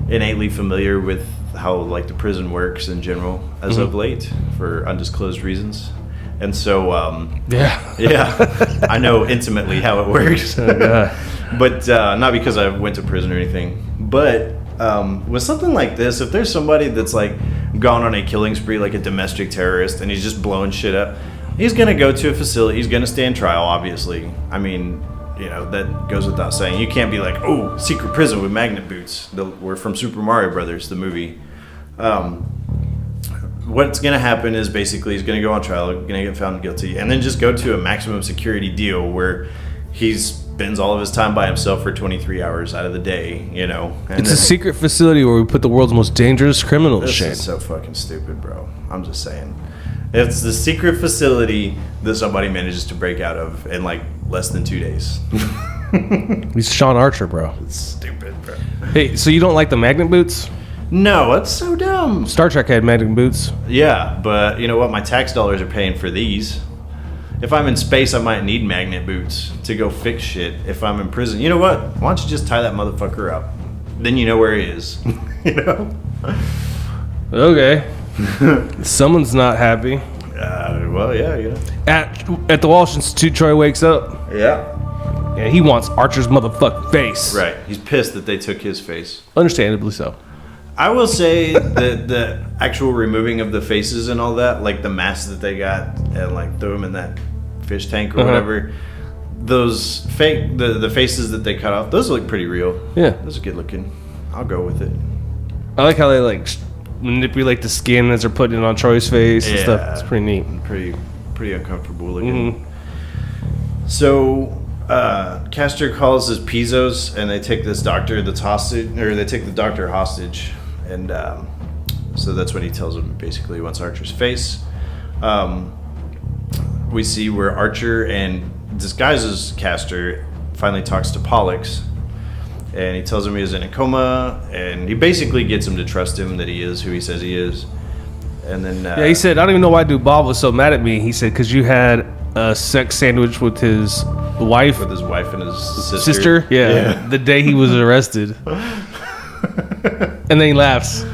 innately familiar with how like the prison works in general as of late for undisclosed reasons. And so, yeah, I know intimately how it works. But not because I went to prison or anything. But with something like this, if there's somebody that's like gone on a killing spree, like a domestic terrorist, and he's just blowing shit up, he's going to go to a facility. He's going to stand trial, obviously. I mean, that goes without saying. You can't be like, oh, secret prison with magnet boots. We're from Super Mario Brothers, the movie. What's going to happen is basically he's going to go on trial, going to get found guilty, and then just go to a maximum security deal where he spends all of his time by himself for 23 hours out of the day, And it's a secret facility where we put the world's most dangerous criminals. This is so fucking stupid, bro. I'm just saying. It's the secret facility that somebody manages to break out of in like less than 2 days. He's Sean Archer, bro. It's stupid, bro. Hey, so you don't like the magnet boots? No, that's so dumb. Star Trek had magnet boots. Yeah, but you know what? My tax dollars are paying for these. If I'm in space, I might need magnet boots to go fix shit. If I'm in prison, you know what? Why don't you just tie that motherfucker up? Then you know where he is. Okay. Someone's not happy. Well, yeah. At the Walsh Institute, Troy wakes up. Yeah. Yeah, he wants Archer's motherfucking face. Right. He's pissed that they took his face. Understandably so. I will say that the actual removing of the faces and all that, like the masks that they got and like threw them in that fish tank or whatever, those fake, the faces that they cut off, those look pretty real. Yeah. Those are good looking. I'll go with it. I like how they like manipulate the skin as they're putting it on Troy's face and stuff. It's pretty neat. Pretty uncomfortable looking. So Castor calls his Pizos and they take this doctor that's hostage, or they take the doctor hostage. And so that's when he tells him basically he wants Archer's face. We see where Archer and disguises Castor finally talks to Pollux. And he tells him he is in a coma. And he basically gets him to trust him that he is who he says he is. And then... he said, I don't even know why dude Bob was so mad at me. He said, because you had a sex sandwich with his wife. With his wife and his sister? Yeah. The day he was arrested. And then he laughs.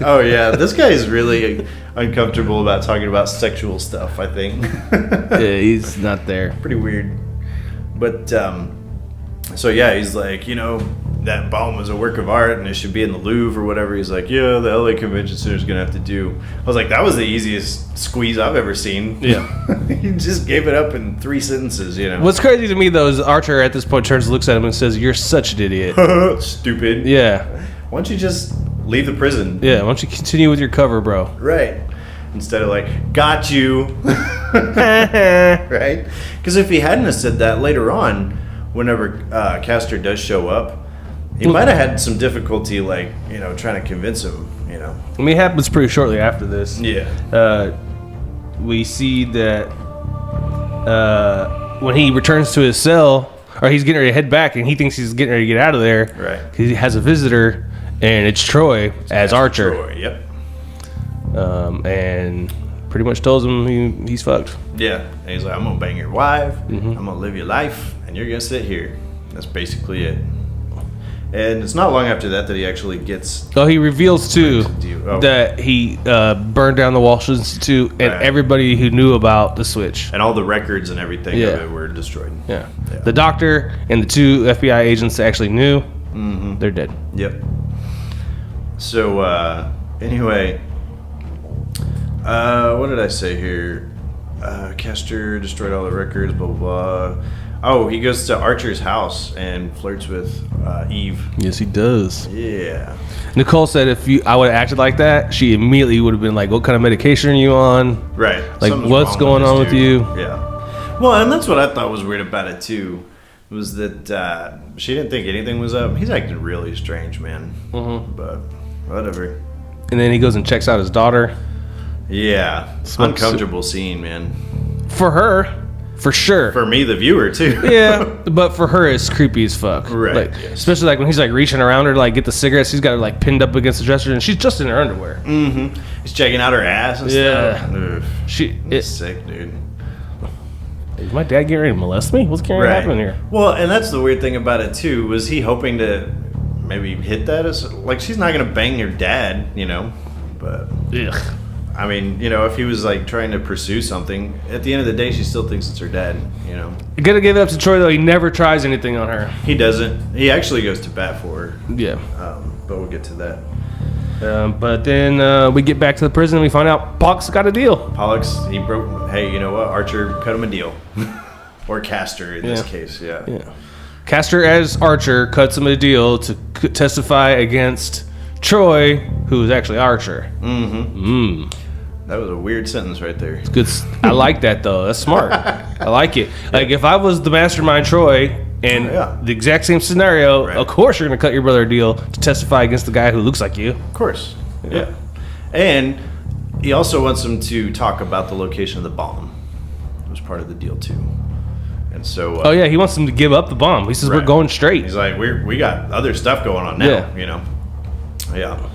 Oh yeah, this guy is really uncomfortable about talking about sexual stuff, I think. Yeah, he's not there. Pretty weird. But so yeah, he's like, that bomb was a work of art and it should be in the Louvre or whatever. He's like, yeah, the LA Convention Center is gonna have to do. I was like, that was the easiest squeeze I've ever seen. Yeah. He just gave it up in 3 sentences, What's crazy to me though is Archer at this point turns, looks at him and says, you're such an idiot. Stupid. Yeah. Why don't you just leave the prison? Yeah, why don't you continue with your cover, bro? Right. Instead of like, got you. Right? Because if he hadn't have said that later on, whenever Castor does show up, he might have had some difficulty, like, trying to convince him, I mean, it happens pretty shortly after this. Yeah. We see that when he returns to his cell, or he's getting ready to head back, and he thinks he's getting ready to get out of there. Right. Because he has a visitor, and it's Troy as Archer. Troy, yep. And pretty much tells him he's fucked. Yeah. And he's like, I'm going to bang your wife. I'm going to live your life, and you're going to sit here. That's basically it. And it's not long after that he actually gets... Oh, he reveals, too, that he burned down the Walsh Institute and everybody who knew about the switch. And all the records and everything of it were destroyed. Yeah. The doctor and the 2 FBI agents that actually knew, they're dead. Yep. So, anyway, what did I say here? Castor destroyed all the records, blah, blah, blah. Oh, he goes to Archer's house and flirts with Eve. Yes, he does. Yeah. Nicole said if I would have acted like that, she immediately would have been like, what kind of medication are you on? Right. Like, what's going on with you? Yeah. Well, and that's what I thought was weird about it too, was that she didn't think anything was up. He's acting really strange, man. Mm-hmm. But whatever. And then he goes and checks out his daughter. Yeah, uncomfortable scene, man. For her. For sure. For me, the viewer, too. Yeah, but for her, it's creepy as fuck. Right. Like, yes. Especially like when he's like reaching around her to like get the cigarettes. He's got her like pinned up against the dresser, and she's just in her underwear. Mm-hmm. He's checking out her ass and stuff. Ugh. It's sick, dude. Is my dad getting ready to molest me? What's going to happen here? Well, and that's the weird thing about it, too. Was he hoping to maybe hit that? Like, she's not going to bang your dad, you know? But... Ugh. I mean, you know, if he was like trying to pursue something, at the end of the day, she still thinks it's her dad, you know. You gotta give it up to Troy, though. He never tries anything on her. He doesn't. He actually goes to bat for her. Yeah. But we'll get to that. But then we get back to the prison and we find out Pollux got a deal. Pollux, he broke. Hey, you know what? Archer cut him a deal. Or Castor in this case, yeah. Castor, as Archer, cuts him a deal to testify against Troy, who is actually Archer. Mm-hmm. That was a weird sentence right there. It's good. I like that, though. That's smart. I like it. Like, if I was the mastermind Troy and the exact same scenario, of course you're going to cut your brother a deal to testify against the guy who looks like you. Of course. Yeah. And he also wants him to talk about the location of the bomb. It was part of the deal, too. And so... he wants him to give up the bomb. He says, we're going straight. He's like, we got other stuff going on now, you know. Yeah.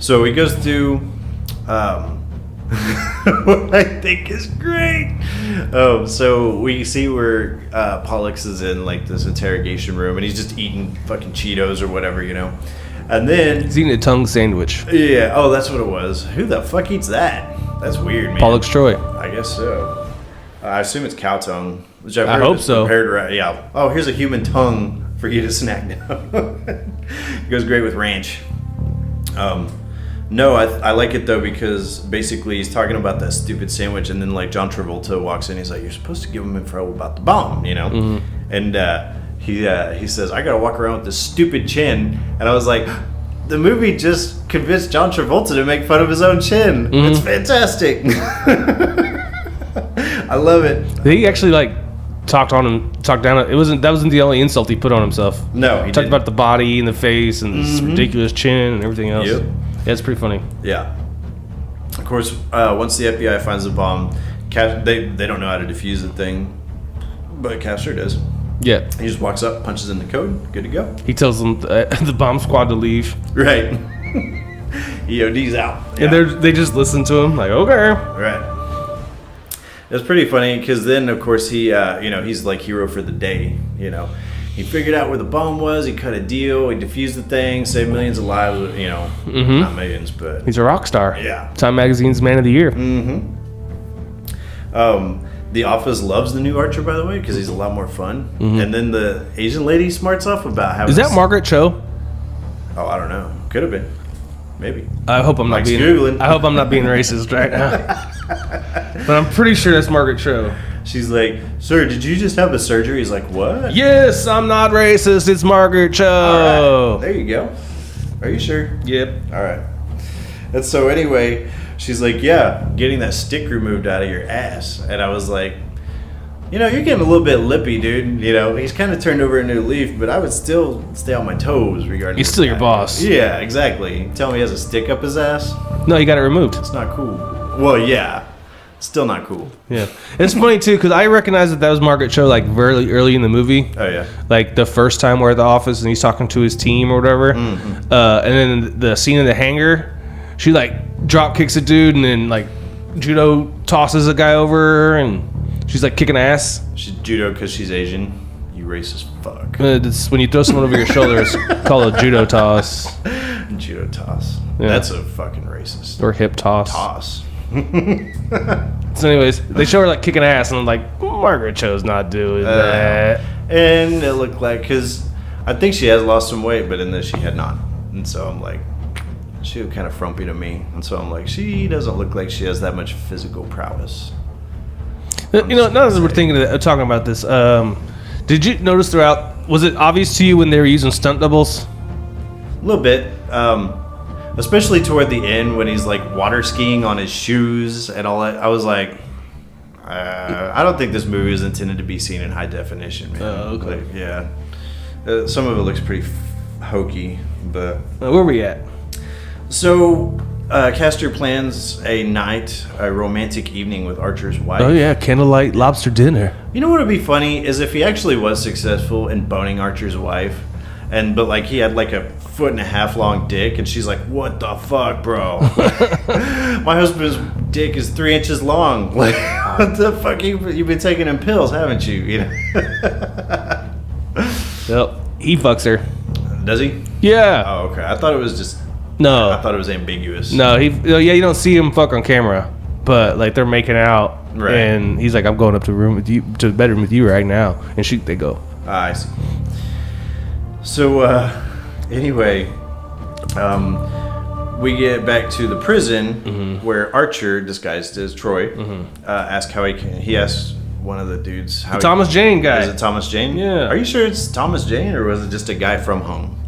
So he goes through... what I think is great. So we see where Pollux is in like this interrogation room, and he's just eating fucking Cheetos or whatever, you know. And then he's eating a tongue sandwich. Yeah. Oh, that's what it was. Who the fuck eats that? That's weird, man. Pollux Troy. I guess so. I assume it's cow tongue. Which I've I heard hope is so. Prepared, yeah. Oh, here's a human tongue for you to snack down. It goes great with ranch. No, I like it though because basically he's talking about that stupid sandwich, and then like John Travolta walks in, he's like, "You're supposed to give him info about the bomb," you know, and he says, "I gotta walk around with this stupid chin," and I was like, the movie just convinced John Travolta to make fun of his own chin. It's fantastic. I love it. He actually like talked down. That wasn't the only insult he put on himself. No, he talked about the body and the face and this ridiculous chin and everything else. Yep. Yeah, it's pretty funny. Yeah. Of course, once the FBI finds the bomb, they don't know how to defuse the thing, but Castor does. Yeah. He just walks up, punches in the code, good to go. He tells them the bomb squad to leave. Right. EOD's out. Yeah. And they just listen to him like, okay. Right. It's pretty funny because then, of course, he's like hero for the day, you know. He figured out where the bomb was. He cut a deal. He defused the thing. Saved millions of lives. You know, not millions, but he's a rock star. Yeah. Time Magazine's Man of the Year. The Office loves the new Archer, by the way, because he's a lot more fun. And then the Asian lady smarts off about having. Is that Margaret Cho? Oh, I don't know. Could have been. Maybe. I hope I'm not being Googling. I hope I'm not being racist right now. But I'm pretty sure that's Margaret Cho. She's like, "Sir, did you just have a surgery?" He's like, "What?" Yes, I'm not racist. It's Margaret Cho. All right. There you go. Are you sure? Yep. All right. And so anyway, she's like, "Yeah, getting that stick removed out of your ass." And I was like, "You know, you're getting a little bit lippy, dude. You know, he's kind of turned over a new leaf, but I would still stay on my toes regarding." He's still your boss. Yeah, exactly. Tell me he has a stick up his ass? No, he got it removed. It's not cool. Well, yeah. Still not cool. Yeah. It's funny, too, because I recognize that was Margaret Cho, like, very early in the movie. Oh, yeah. Like, the first time we're at the office and he's talking to his team or whatever. And then the scene in the hangar, she, like, drop kicks a dude and then, like, judo tosses a guy over her and she's, like, kicking ass. She's judo because she's Asian. You racist fuck. It's when you throw someone over your shoulder, it's called a judo toss. Judo toss. Yeah. That's a fucking racist. Or hip toss. Toss. So anyways, they show her like kicking ass and I'm like, Margaret Cho's not doing that. And it looked like, because I think she has lost some weight, but in this she had not. And so I'm like, she looked kind of frumpy to me. And so I'm like, she doesn't look like she has that much physical prowess. You know, now that we're thinking of talking about this, did you notice throughout, was it obvious to you when they were using stunt doubles? A little bit. Especially toward the end when he's like water skiing on his shoes and all that. I was like, I don't think this movie is intended to be seen in high definition, man. Oh, okay. Like, yeah. Some of it looks pretty hokey, but... Where we at? So, Castor plans a romantic evening with Archer's wife. Oh, yeah, candlelight lobster dinner. You know what would be funny is if he actually was successful in boning Archer's wife, but like he had like a 1.5 foot long dick, and she's like, "What the fuck, bro? My husband's dick is 3 inches long. Like, what the fuck? You've been taking them pills, haven't you? You know?" Yep, he fucks her. Does he? Yeah. Oh, okay. I thought it was just. No. I thought it was ambiguous. No, you don't see him fuck on camera, but like they're making out, Right. and he's like, "I'm going up to the bedroom with you right now," and they go. I see. So, anyway, we get back to the prison where Archer, disguised as Troy, asks how he asks one of the dudes. How Thomas Jane guy. Is it Thomas Jane? Yeah. Are you sure it's Thomas Jane, or was it just a guy from home?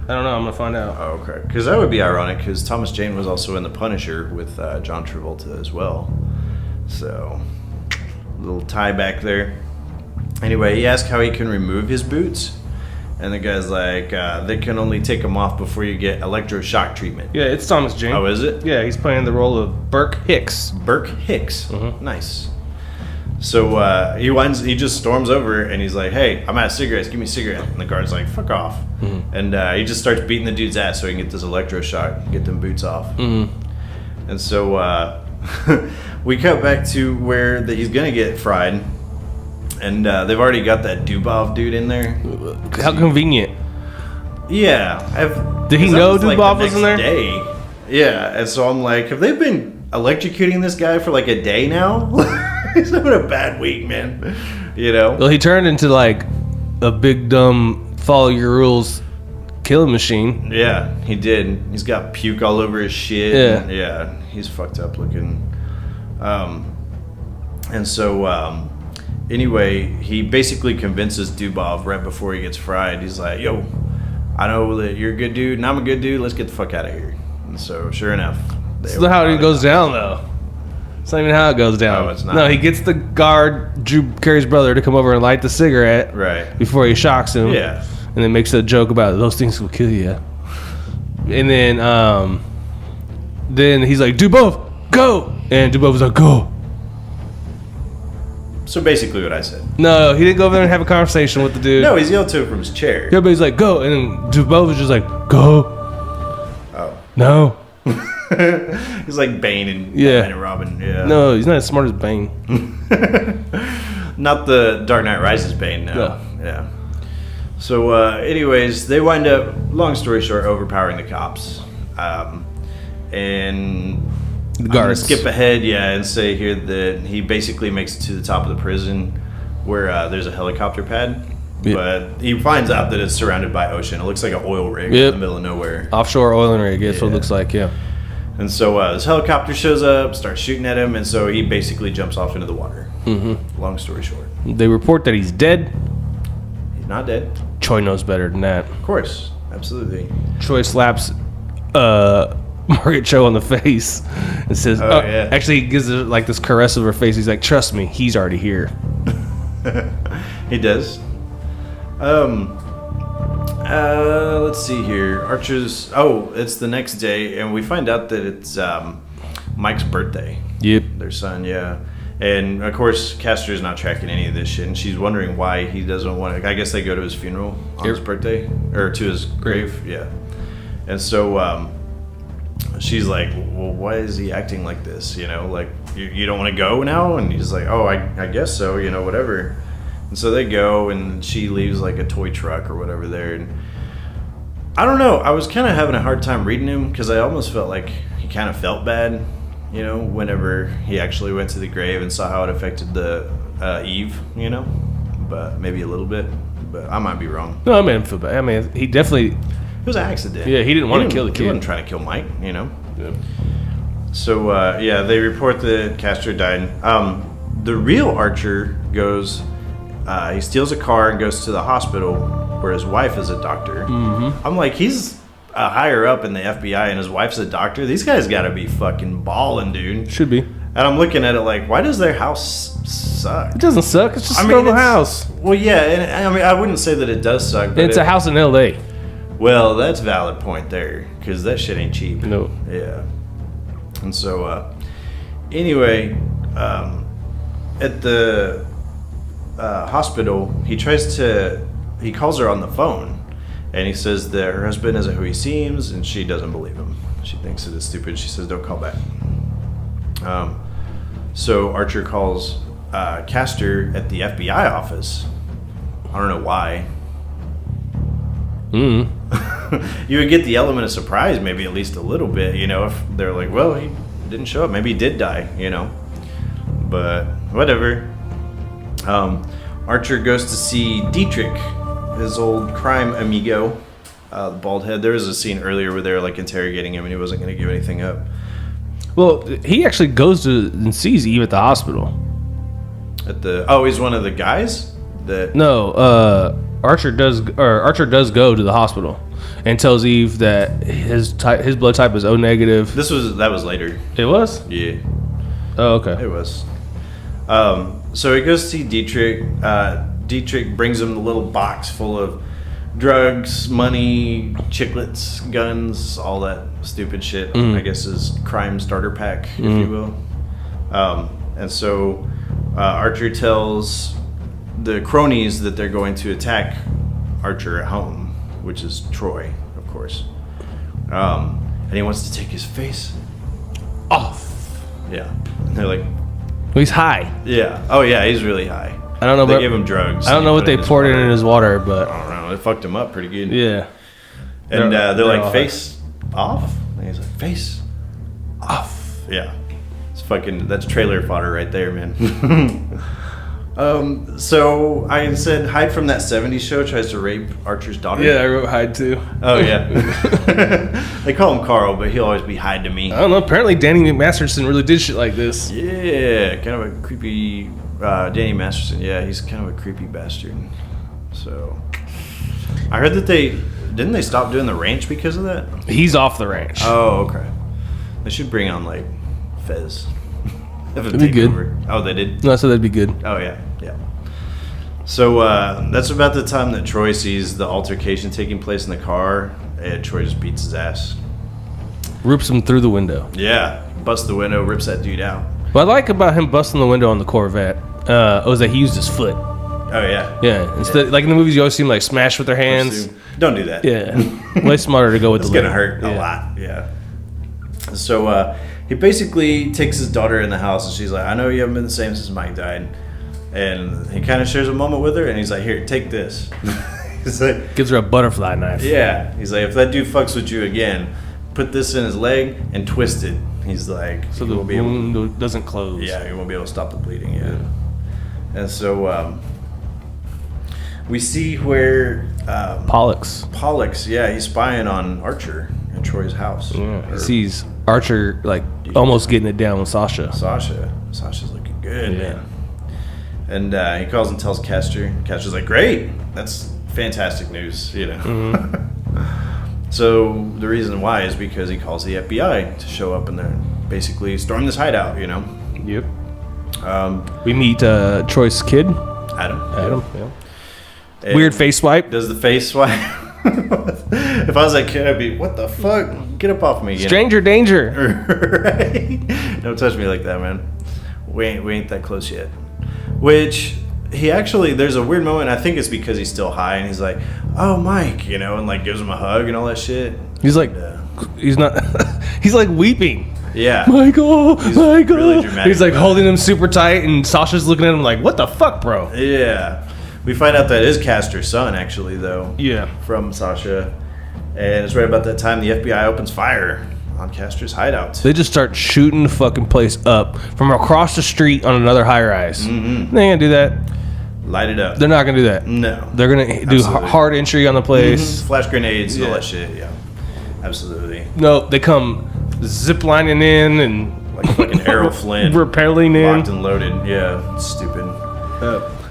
I don't know. I'm gonna find out. Oh, okay. Because that would be ironic, because Thomas Jane was also in The Punisher with John Travolta as well. So, a little tie back there. Anyway, he asks how he can remove his boots. And the guy's like, they can only take them off before you get electroshock treatment. Yeah, it's Thomas Jane. Oh, is it? Yeah, he's playing the role of Burke Hicks. Burke Hicks. Nice. So he just storms over and he's like, "Hey, I'm out of cigarettes. Give me a cigarette." And the guard's like, "Fuck off." And he just starts beating the dude's ass so he can get this electroshock, get them boots off. And so we cut back to where he's gonna get fried. And they've already got that Dubov dude in there. How convenient. Yeah. Did he know Dubov was in there? Day. Yeah. And so I'm like, have they been electrocuting this guy for like a day now? He's having a bad week, man. You know? Well, he turned into like a big dumb follow your rules killing machine. Yeah, he did. He's got puke all over his shit. Yeah. Yeah. He's fucked up looking. And so... Anyway, he basically convinces Dubov right before he gets fried. He's like, "Yo, I know that you're a good dude and I'm a good dude. Let's get the fuck out of here." And so, sure enough. That's not how it goes down, though. It's not even how it goes down. No, it's not. No, he gets the guard, Drew Carey's brother, to come over and light the cigarette Right. before he shocks him. Yeah. And then makes a joke about those things will kill you. And then he's like, "Dubov, go!" And Dubov was like, "Go." So basically what I said. No, he didn't go over there and have a conversation with the dude. No, he's yelled to him from his chair. Everybody's like, "Go!" And then Dubov was just like, "Go." Oh. No. He's like Bane and Yeah. Batman and Robin. Yeah. No, he's not as smart as Bane. Not the Dark Knight Rises Bane, no. No. Yeah. So, anyways, they wind up, long story short, overpowering the cops. And The I'm gonna guards. skip ahead, and say here that he basically makes it to the top of the prison where there's a helicopter pad. Yeah. But he finds out that it's surrounded by ocean. It looks like an oil rig in Yep. the middle of nowhere. Offshore oil and rig, that's what it Yeah. looks like, yeah. And so this helicopter shows up, starts shooting at him, and so he basically jumps off into the water. Long story short. They report that he's dead. He's not dead. Troy knows better than that. Of course. Absolutely. Troy slaps Margaret Cho on the face and says, yeah. Actually, he gives her like this caress of her face. He's like, "Trust me, he's already here." He does. Let's see here. Archer's... Oh, it's the next day, and we find out that it's Mike's birthday. Yep. Their son, yeah. And, of course, Castor's not tracking any of this shit, and she's wondering why he doesn't want to... I guess they go to his funeral on his birthday, or to his grave, yeah. And so she's like, "Well, why is he acting like this? You know, like, you don't want to go now?" And he's like, "Oh, I guess so, you know, whatever." And so they go, and she leaves like a toy truck or whatever there. And I don't know. I was kind of having a hard time reading him because I almost felt like he kind of felt bad, you know, whenever he actually went to the grave and saw how it affected the Eve, you know. But maybe a little bit. But I might be wrong. No, I made him feel bad. I mean, he definitely... It was an accident. Yeah, he didn't want to kill the kid. He wasn't trying to kill Mike, you know. Yeah. So, they report that Castor died. The real Archer goes... he steals a car and goes to the hospital where his wife is a doctor. Mm-hmm. I'm like, he's higher up in the FBI and his wife's a doctor. These guys got to be fucking balling, dude. Should be. And I'm looking at it like, why does their house suck? It doesn't suck. It's just a normal house. Well, yeah, and I mean, I wouldn't say that it does suck. But It's a house in L.A. Well, that's a valid point there, because that shit ain't cheap. No. Yeah. And so, anyway, at the hospital, he calls her on the phone, and he says that her husband isn't who he seems, and she doesn't believe him. She thinks it is stupid. She says, don't call back. So Archer calls Castor at the FBI office. I don't know why. You would get the element of surprise, maybe at least a little bit, if they're like, well, he didn't show up. Maybe he did die, But whatever. Archer goes to see Dietrich, his old crime amigo, the bald head. There was a scene earlier where they were like interrogating him and he wasn't going to give anything up. Well, he actually goes to and sees Eve at the hospital. He's one of the guys that. No, Archer does go to the hospital and tells Eve that his blood type is O negative. That was later. It was? Yeah. Oh, okay. It was. So he goes to see Dietrich. Dietrich brings him the little box full of drugs, money, chiclets, guns, all that stupid shit. I guess his crime starter pack, if you will. And so Archer tells the cronies that they're going to attack Archer at home, which is Troy, of course. And he wants to take his face off. Yeah. And they're like, he's high. Yeah. Oh, yeah, he's really high. I don't know. They gave him drugs. I don't know what they poured in his water, but I don't know. It fucked him up pretty good. Yeah. And they're like, face off? And he's like, face off. Yeah. That's trailer fodder right there, man. So I said hide from that 70s show tries to rape Archer's daughter. Yeah, I wrote hide too. Oh, yeah. They call him Carl, but he'll always be hide to me. I don't know. Apparently Danny Masterson really did shit like this. Yeah, kind of a creepy... Danny Masterson, yeah, he's kind of a creepy bastard. So, I heard that didn't they stop doing the ranch because of that? He's off the ranch. Oh, okay. They should bring on like Fez. That'd be good. Over. Oh, they did? No, so that'd be good. Oh, yeah. So, that's about the time that Troy sees the altercation taking place in the car, and Troy just beats his ass. Rips him through the window. Yeah, busts the window, rips that dude out. What I like about him busting the window on the Corvette was that he used his foot. Oh, yeah. Yeah. Instead, like in the movies, you always see him like smash with their hands. Don't do that. Yeah. Way smarter to go with it's the leg. It's going to hurt a lot. Yeah. So he basically takes his daughter in the house and she's like, I know you haven't been the same since Mike died. And he kind of shares a moment with her and he's like, here, take this. He's like, gives her a butterfly knife. Yeah. He's like, if that dude fucks with you again, put this in his leg and twist it. He's like, so the wound doesn't close. Yeah, he won't be able to stop the bleeding. Yeah. And so we see where Pollux, yeah, he's spying on Archer at Troy's house. Yeah, he sees Archer like almost getting it down with Sasha's looking good, man. And he calls and tells Castor. Castor's like, great, that's fantastic news, So the reason why is because he calls the FBI to show up and then basically storm this hideout, Yep. We meet Troy's kid, Adam. Yeah. Weird face swipe. Does the face swipe? If I was that kid, I'd be, what the fuck? Get up off me. Stranger danger. Right? Don't touch me like that, man. We ain't that close yet. Which he actually, there's a weird moment. I think it's because he's still high and he's like, oh, Mike, and like gives him a hug and all that shit. He's like, he's not, he's like weeping. Yeah. Michael. Really dramatic. He's like holding him super tight and Sasha's looking at him like, what the fuck, bro? Yeah. We find out that is Castor's son, actually, though. Yeah. From Sasha. And it's right about that time the FBI opens fire on Castor's hideout. They just start shooting the fucking place up from across the street on another high rise. Mm-hmm. They ain't gonna do that. Light it up. They're not gonna do that. No. They're gonna do hard entry on the place. Mm-hmm. Flash grenades and all that shit. Yeah. Absolutely. No, they come ziplining in and like fucking Errol Flynn. Rappelling in. Locked and loaded. Yeah. It's stupid.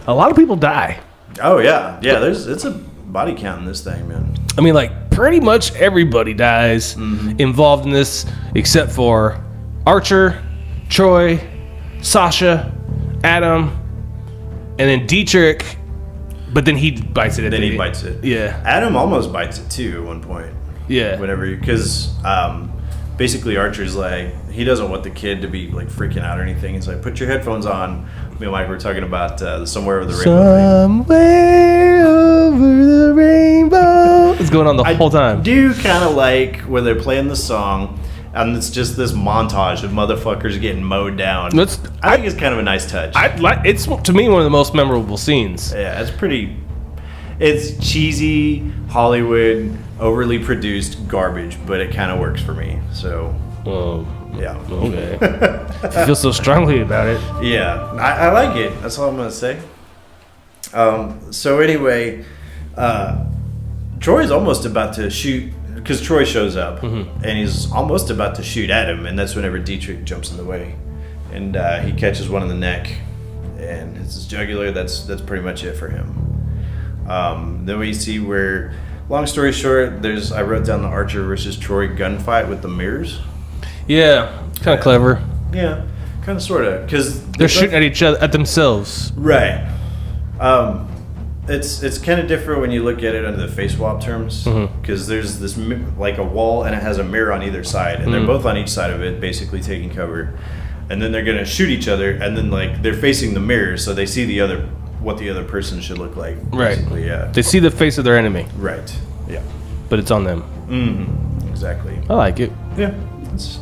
A lot of people die. Oh, yeah. Yeah, it's a body count in this thing, man. I mean, like, pretty much everybody dies involved in this except for Archer, Troy, Sasha, Adam, and then Dietrich. But then he bites it. Then he bites it. Yeah. Adam almost bites it too at one point. Yeah. Because basically Archer's like, he doesn't want the kid to be like freaking out or anything. He's like, put your headphones on. Me and Mike were talking about Somewhere Over the Rainbow. Somewhere over the rainbow. It's going on the whole time. I do kind of like when they're playing the song, and it's just this montage of motherfuckers getting mowed down. I think it's kind of a nice touch. It's, to me, one of the most memorable scenes. Yeah, it's cheesy, Hollywood, overly produced garbage, but it kind of works for me. So, yeah. Okay. If you feel so strongly about it. Yeah, I like it. That's all I'm going to say. So anyway, Troy's almost about to shoot, because Troy shows up, and he's almost about to shoot at him, and that's whenever Dietrich jumps in the way. And he catches one in the neck, and it's his jugular. That's pretty much it for him. Then we see where, long story short, I wrote down the Archer versus Troy gunfight with the mirrors. Yeah, kind of clever. Yeah, kind of, sort of, because they're shooting at each other, at themselves. Right. It's kind of different when you look at it under the face swap terms, because there's this like a wall and it has a mirror on either side, and they're both on each side of it, basically taking cover, and then they're gonna shoot each other, and then like they're facing the mirror, so they see what the other person should look like. Basically, yeah. They see the face of their enemy. Right. Yeah. But it's on them. Mm-hmm. Exactly. I like it. Yeah. It's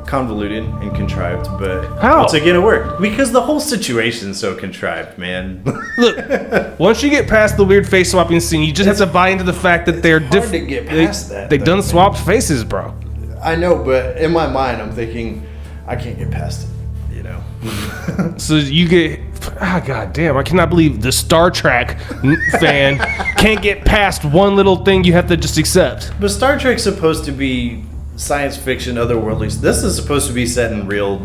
convoluted and contrived, but how? Once again, it worked because the whole situation's so contrived, man. Look, once you get past the weird face swapping scene, you just have to buy into the fact that they're different. To get past that, they done swapped faces, bro. I know, but in my mind, I'm thinking, I can't get past it. So you get, god damn! I cannot believe the Star Trek fan can't get past one little thing you have to just accept. But Star Trek's supposed to be science fiction, otherworldly. This is supposed to be set in real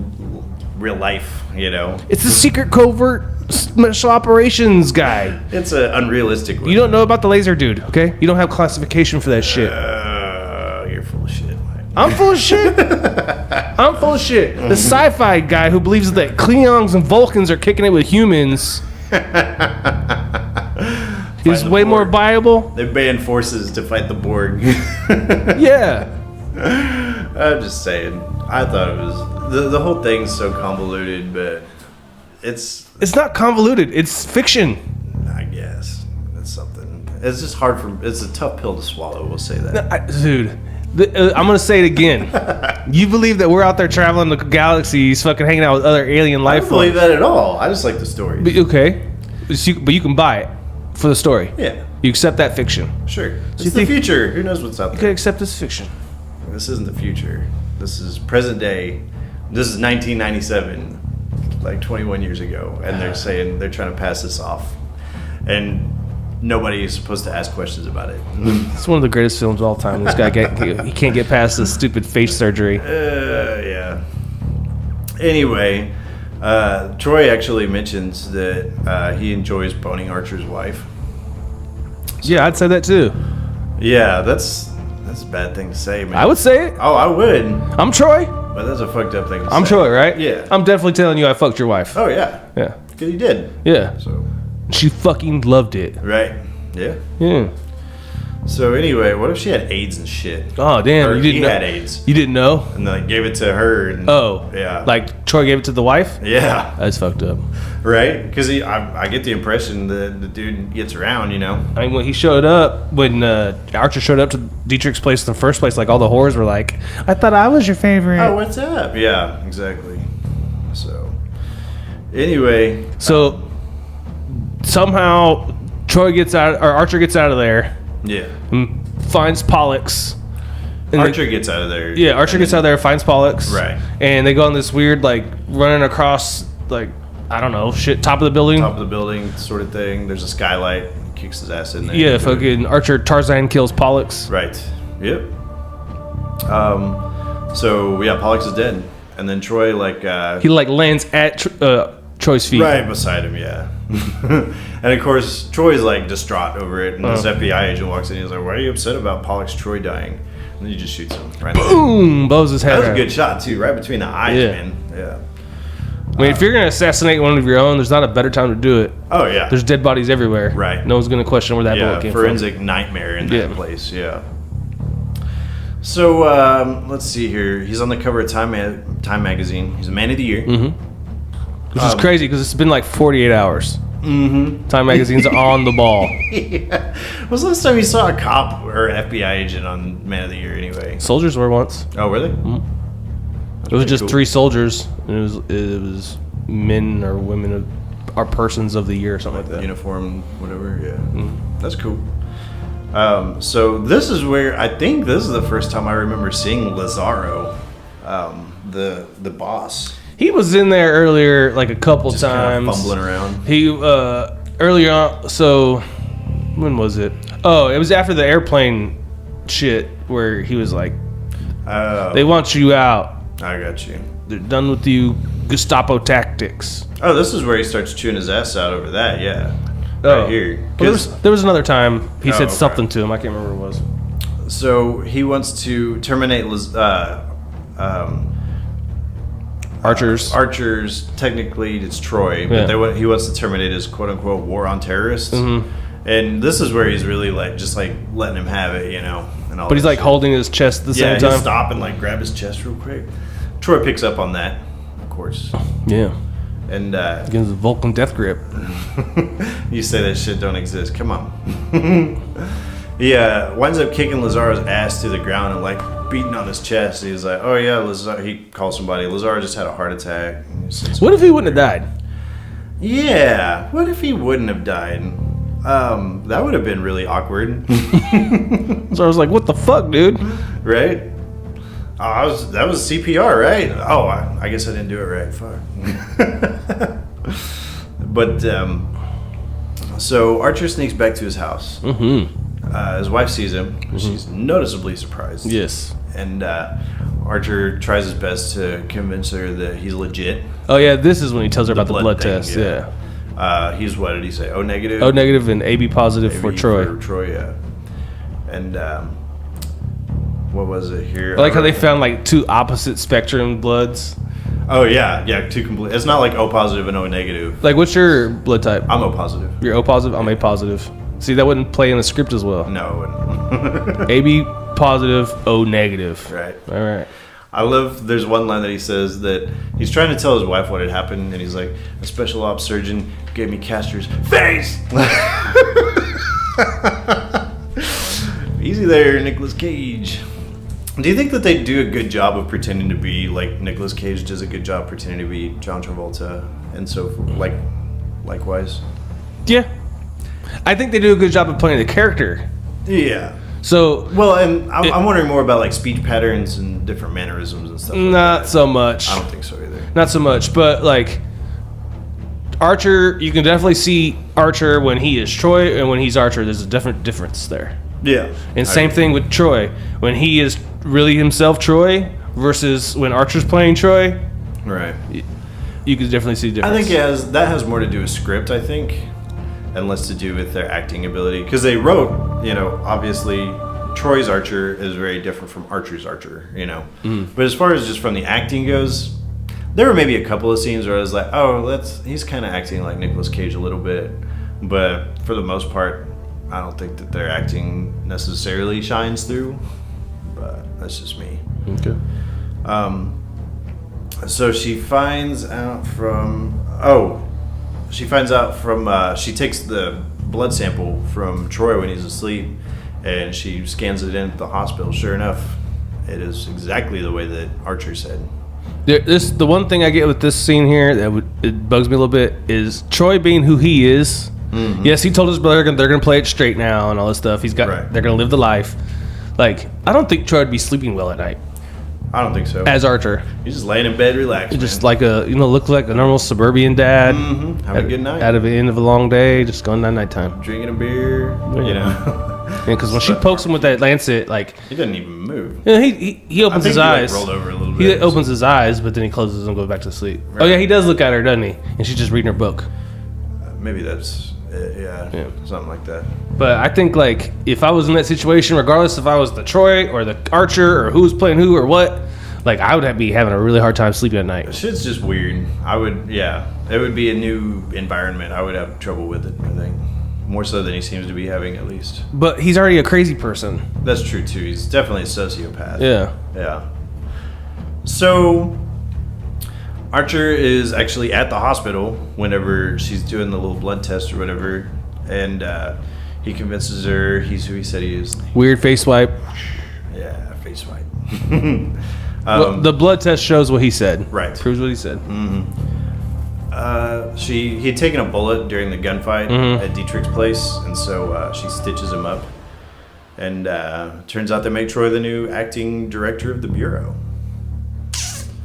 life, It's the secret covert special operations guy. It's an unrealistic one. You don't know about the laser dude, okay? You don't have classification for that shit. You're full of shit, Mike. I'm full of shit. I'm full of shit. The sci-fi guy who believes that Klingons and Vulcans are kicking it with humans is way more viable. They banned forces to fight the Borg. Yeah. I'm just saying. I thought it was the whole thing's so convoluted, but it's not convoluted. It's fiction. I guess it's something. It's just it's a tough pill to swallow. We'll say that, dude. I'm gonna say it again. You believe that we're out there traveling the galaxies, fucking hanging out with other alien life forms? I don't believe that at all. I just like the story. Okay, but you can buy it for the story. Yeah, you accept that fiction. Sure, it's the future. Who knows what's out there? You could accept this fiction. This isn't the future. This is present day. This is 1997, like 21 years ago, and they're saying they're trying to pass this off, and nobody is supposed to ask questions about it. It's one of the greatest films of all time. This guy he can't get past this stupid face surgery. Yeah. Anyway, Troy actually mentions that he enjoys boning Archer's wife. Yeah, I'd say that too. Yeah, that's a bad thing to say, man. I would say it. Oh, I would. I'm Troy. But that's a fucked up thing to say. I'm Troy, right? Yeah. I'm definitely telling you I fucked your wife. Oh, yeah. Yeah. Because you did. Yeah. So she fucking loved it. Right. Yeah. Yeah. So anyway, what if she had AIDS and shit? Oh damn! Or You didn't he know. had AIDS. You didn't know? And they gave it to her. And, yeah. Like Troy gave it to the wife? Yeah. That's fucked up. Right? Because I get the impression that the dude gets around, I mean, when he showed up, when Archer showed up to Dietrich's place in the first place, like all the whores were like, "I thought I was your favorite." Oh, what's up? Yeah, exactly. So, anyway. So somehow Archer gets out of there. Yeah. And finds Pollux. And Archer gets out of there. Yeah, Archer gets out of there, finds Pollux. Right. And they go on this weird, like, running across, like, I don't know, shit, top of the building. Top of the building sort of thing. There's a skylight. Kicks his ass in there. Yeah, fucking Archer Tarzan kills Pollux. Right. Yep. So, yeah, Pollux is dead. And then Troy, he, lands at Troy's feet. Right beside him, yeah. And of course, Troy's distraught over it, and this FBI agent walks in. He's like, "Why are you upset about Pollux Troy dying?" And then he just shoots him. Right. Boom! Blows his head. That was a good shot too, right between the eyes, man. Yeah. I mean, if you're gonna assassinate one of your own, there's not a better time to do it. Oh yeah. There's dead bodies everywhere. Right. No one's gonna question where that bullet came forensic nightmare in that Yeah. place. Yeah. So let's see here. He's on the cover of Time magazine. He's a Man of the Year. Which is crazy because it's been like 48 hours. Time magazine's on the ball. Yeah. When was the last time you saw a cop or FBI agent on Man of the Year anyway? Soldiers were once. Oh, really? It was just 3 soldiers, and it was men or women or persons of the year or something like that. Uniform, whatever. Yeah, that's cool. So this is where I think this is the first time I remember seeing Lazaro, the boss. He was in there earlier, like a couple Just times. kind of fumbling around. He earlier on. So when was it? Oh, it was after the airplane shit where he was like, "They want you out. I got you. They're done with you. Gestapo tactics." Oh, this is where he starts chewing his ass out over that. Yeah, right here. Well, there was another time he said okay. something to him. I can't remember what it was. So he wants to terminate Archer's. Technically, it's Troy, but he wants to terminate his "quote unquote" war on terrorists. And this is where he's really like just like letting him have it, and all. But he's like holding his chest at the same time. He'll stop and like grab his chest real quick. Troy picks up on that, of course. Yeah. And gives a Vulcan death grip. You say that shit don't exist. Come on. He winds up kicking Lazaro's ass to the ground and like beating on his chest. He's like, "Oh yeah, Lazaro." He calls somebody. Lazaro just had a heart attack. What if he wouldn't have died? Yeah. What if he wouldn't have died? That would have been really awkward. So I was like, "What the fuck, dude?" Right? Oh, that was CPR, right? Oh, I guess I didn't do it right. Fuck. But so Archer sneaks back to his house. His wife sees him. She's noticeably surprised. Yes. And Archer tries his best to convince her that he's legit. Oh yeah, this is when he tells her about the blood thing, test. Yeah. He's what did he say? O negative. O negative and AB positive for Troy. For Troy, yeah. And what was it here? I like how they found like 2 opposite spectrum bloods. Oh yeah, 2 complete. It's not like O positive and O negative. Like, what's your blood type? I'm O positive. You're O positive. I'm A positive. See, that wouldn't play in the script as well. No, it wouldn't. AB positive, O negative. Right. All right. I love. There's one line that he says that he's trying to tell his wife what had happened, and he's like, "A special ops surgeon gave me Castor's face." Easy there, Nicolas Cage. Do you think that they do a good job of pretending to be like Nicolas Cage does a good job pretending to be John Travolta, and so likewise? Yeah, I think they do a good job of playing the character. Yeah. So well, and I'm wondering more about like speech patterns and different mannerisms and stuff. Not so much. I don't think so either. Not so much, but like Archer, you can definitely see Archer when he is Troy and when he's Archer. There's a definite difference there. Yeah. And same thing with Troy. When he is really himself Troy versus when Archer's playing Troy. Right. You can definitely see the difference. I think that has more to do with script, I think, and less to do with their acting ability. Because they wrote, obviously Troy's Archer is very different from Archer's Archer, But as far as just from the acting goes, there were maybe a couple of scenes where I was like, oh, he's kind of acting like Nicolas Cage a little bit. But for the most part, I don't think that their acting necessarily shines through. But that's just me. Okay. So she finds out from she takes the blood sample from Troy when he's asleep, and she scans it in at the hospital. Sure enough, it is exactly the way that Archer said. The one thing I get with this scene here that it bugs me a little bit is Troy being who he is. Mm-hmm. Yes, he told his brother they're gonna play it straight now and all this stuff. They're gonna live the life. Like, I don't think Troy would be sleeping well at night. I don't think so. As Archer, he's just laying in bed, relaxed. Just like look like a normal suburban dad. Mm-hmm. Having a good night. At the end of a long day, just going down nighttime, drinking a beer. Yeah, because when she pokes him with that lancet, like he doesn't even move. Yeah, he opens his eyes. Rolled over a little bit. He opens his eyes, but then he closes them and goes back to sleep. Right. Oh yeah, he does look at her, doesn't he? And she's just reading her book. Maybe that's yeah, something like that. But I think if I was in that situation, regardless if I was the Troy or the Archer or who's playing who or what, Like, I would be having a really hard time sleeping at night. Shit's just weird. It would be a new environment. I would have trouble with it, I think. More so than he seems to be having, at least. But he's already a crazy person. That's true, too. He's definitely a sociopath. Yeah. So, Archer is actually at the hospital whenever she's doing the little blood test or whatever. And he convinces her he's who he said he is. Weird face wipe. Yeah, face wipe. Well, the blood test shows what he said. Right. Proves what he said. He had taken a bullet during the gunfight at Dietrich's place, and so she stitches him up. And turns out they make Troy the new acting director of the bureau.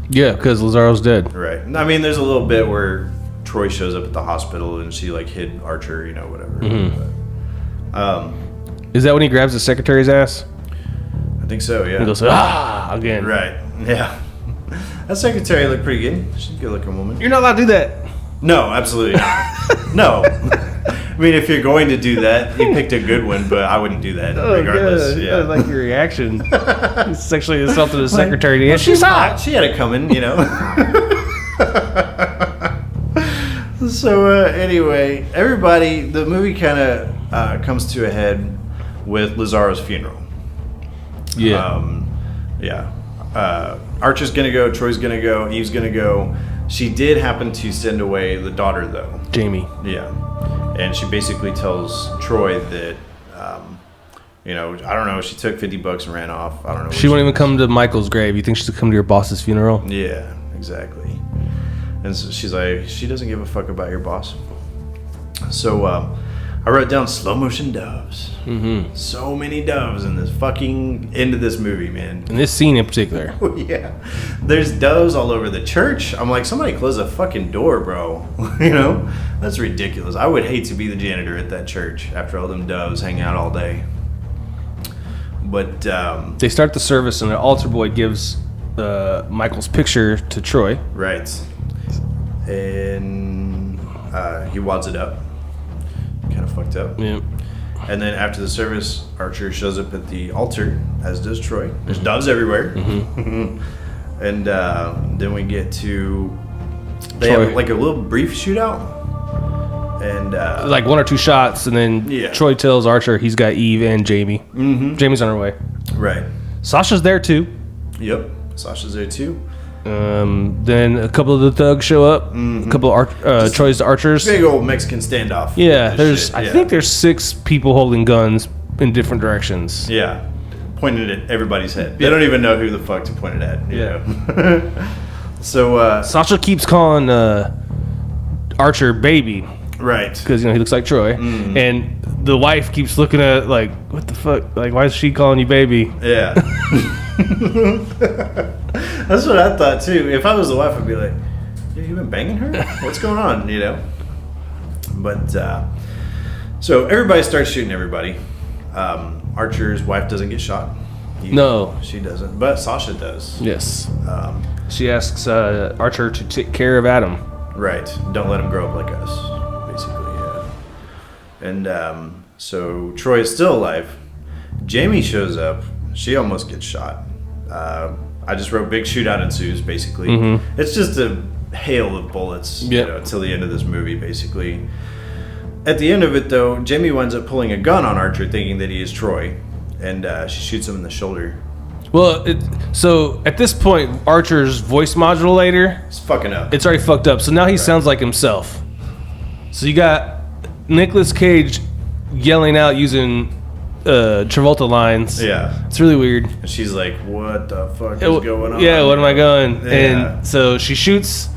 Yeah, because Lazaro's dead. Right. I mean, there's a little bit where Troy shows up at the hospital and she like hid Archer, whatever. But, is that when he grabs the secretary's ass? I think so. Yeah. He goes again. Right. Yeah. That secretary looked pretty good. She's a good-looking woman. You're not allowed to do that. No, absolutely not. No. I mean, if you're going to do that, you picked a good one, but I wouldn't do that regardless. Good. Yeah. I like your reaction. You sexually assaulted the secretary. Well, She's hot. She had it coming, So anyway, the movie kind of comes to a head with Lazaro's funeral. Yeah. Archer's gonna go, Troy's gonna go, Eve's gonna go. She did happen to send away the daughter, though. Jamie. Yeah. And she basically tells Troy that, I don't know, she took $50 and ran off. I don't know. She won't even come to Michael's grave. You think she'll come to your boss's funeral? Yeah, exactly. And so she's like, she doesn't give a fuck about your boss. So I wrote down slow motion doves. Mm-hmm. So many doves in this fucking end of this movie, man. In this scene in particular. Yeah. There's doves all over the church. I'm like, somebody close a fucking door, bro. That's ridiculous. I would hate to be the janitor at that church after all them doves hang out all day. But they start the service and the altar boy gives Michael's picture to Troy. Right. And he wads it up. Kind of fucked up. Yeah. And then after the service, Archer shows up at the altar, as does Troy. There's doves everywhere. Mm-hmm. And then we get to... They have like a little brief shootout. And like one or two shots, and then Troy tells Archer he's got Eve and Jamie. Mm-hmm. Jamie's on her way. Right. Sasha's there too. Yep. Sasha's there too. Then a couple of the thugs show up. Mm-hmm. A couple of Troy's archers. Big old Mexican standoff. Yeah, I think there's 6 people holding guns in different directions. Yeah, pointed at everybody's head. They don't even know who the fuck to point it at. You know? So Sasha keeps calling Archer baby. Right. Because he looks like Troy. Mm. And the wife keeps looking at like, what the fuck? Like, why is she calling you baby? Yeah. That's what I thought too. If I was the wife, I'd be like, "Yeah, you been banging her? What's going on?" But so everybody starts shooting everybody. Archer's wife doesn't get shot. No, she doesn't. But Sasha does. Yes. She asks Archer to take care of Adam. Right. Don't let him grow up like us. Basically, yeah. And so Troy is still alive. Jamie shows up. She almost gets shot. I just wrote big shootout ensues, basically. Mm-hmm. It's just a hail of bullets, till the end of this movie, basically. At the end of it, though, Jamie winds up pulling a gun on Archer, thinking that he is Troy, and she shoots him in the shoulder. Well, so at this point, Archer's voice modulator... It's fucking up. It's already fucked up, so now he sounds like himself. So you got Nicolas Cage yelling out using... Travolta lines. Yeah. It's really weird. And she's like, what the fuck is going on? Yeah, what am I going? Yeah. And so she shoots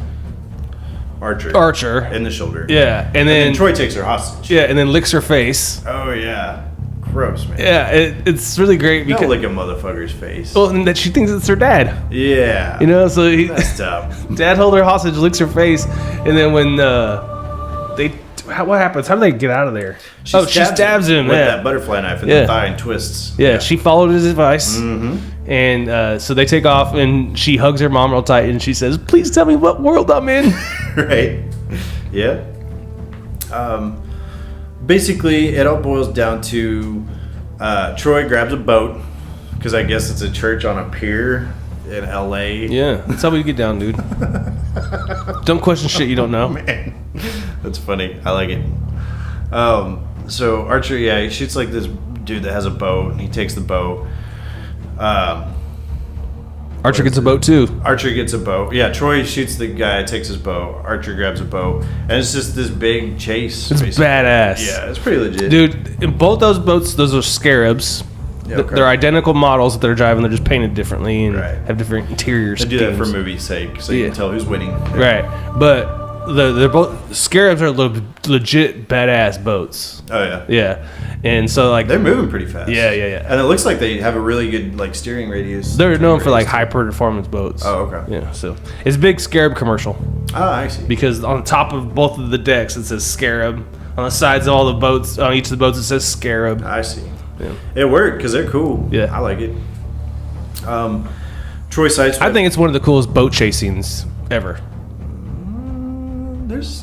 Archer. In the shoulder. Yeah. And then Troy takes her hostage. Yeah, and then licks her face. Oh, yeah. Gross, man. Yeah, it's really great because... Don't lick a motherfucker's face. Well, and that she thinks it's her dad. Yeah. So he... Messed up. Dad held her hostage, licks her face, and then when what happens? How do they get out of there? She stabs him with that butterfly knife in the thigh and twists. Yeah, she followed his advice. Mm-hmm. And so they take off, and she hugs her mom real tight, and she says, "Please tell me what world I'm in." Right. Yeah. Basically, it all boils down to Troy grabs a boat, because I guess it's a church on a pier in L.A. Yeah, that's how we get down, dude. Don't question shit you don't know. Man, that's funny. I like it. So Archer, he shoots like this dude that has a boat, and he takes the boat. Archer gets a boat too. Archer gets a boat. Yeah, Troy shoots the guy, takes his boat. Archer grabs a boat, and it's just this big chase. It's basically. badass. Yeah, it's pretty legit. Dude, in both those boats, those are Scarabs. Yeah, okay. They're identical models that they're driving. They're just painted differently and Right. have different interior They do that for schemes. movie's sake, so you can tell who's winning. Right, but they're both Scarabs are legit badass boats. Oh yeah. Yeah, and so like They're moving pretty fast. Yeah. And it looks like they have a really good like steering radius. They're known for like radius. high performance boats. Oh, okay. Yeah, so it's a big Scarab commercial Oh, I see. because on the top of both of the decks it says Scarab. On the sides of all the boats, on each of the boats it says Scarab. I see. Yeah. It worked because they're cool. Yeah. I like it. Troy Sideswipe. I think it's one of the coolest boat chase scenes ever. There's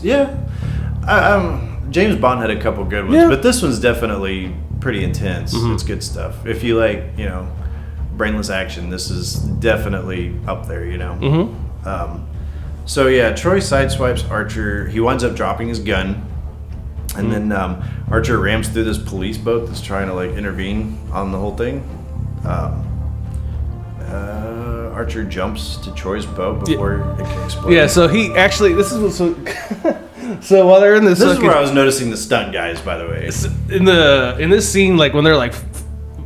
James Bond had a couple good ones, Yeah. but this one's definitely pretty intense. It's good stuff. If you like, brainless action, this is definitely up there. So yeah, Troy sideswipes Archer. He winds up dropping his gun, and then Archer rams through this police boat that's trying to like intervene on the whole thing. Archer jumps to Troy's boat before it can explode. Yeah, so he actually this is what so while they're in this This is where I was noticing the stunt guys, by the way. in this scene, like when they're like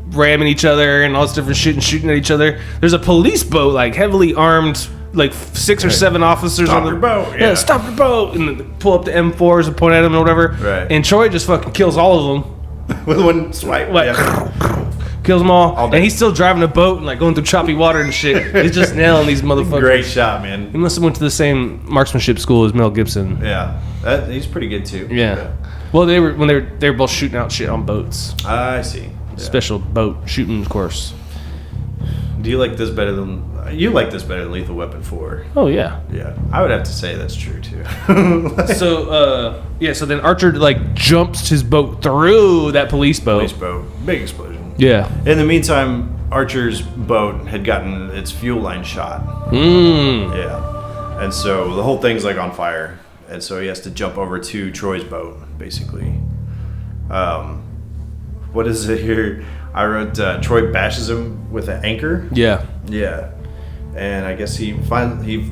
ramming each other and all this different shit and shooting at each other, there's a police boat like heavily armed, like 6 or 7 officers Stop on the your boat, Yeah, yeah. stop your boat, and then pull up the M4s and point at them or whatever. Right. And Troy just fucking kills all of them. With one swipe. Like, Yeah. kills them all, All day. and he's still driving a boat and like going through choppy water and shit. He's just nailing these motherfuckers. Great shot, man. He must have went to the same marksmanship school as Mel Gibson. Yeah, he's pretty good too. Yeah. Well, they were both shooting out shit on boats. I see. Yeah. Special boat shooting course. Do you like this better than you like this better than Lethal Weapon 4? Oh yeah. Yeah, I would have to say that's true too. So so then Archer like jumps his boat through that police boat. Police boat, big explosion. Yeah. In the meantime, Archer's boat had gotten its fuel line shot. Yeah, and so the whole thing's like on fire, and so he has to jump over to Troy's boat, basically. What is it here? I wrote Troy bashes him with an anchor. Yeah. Yeah, and I guess he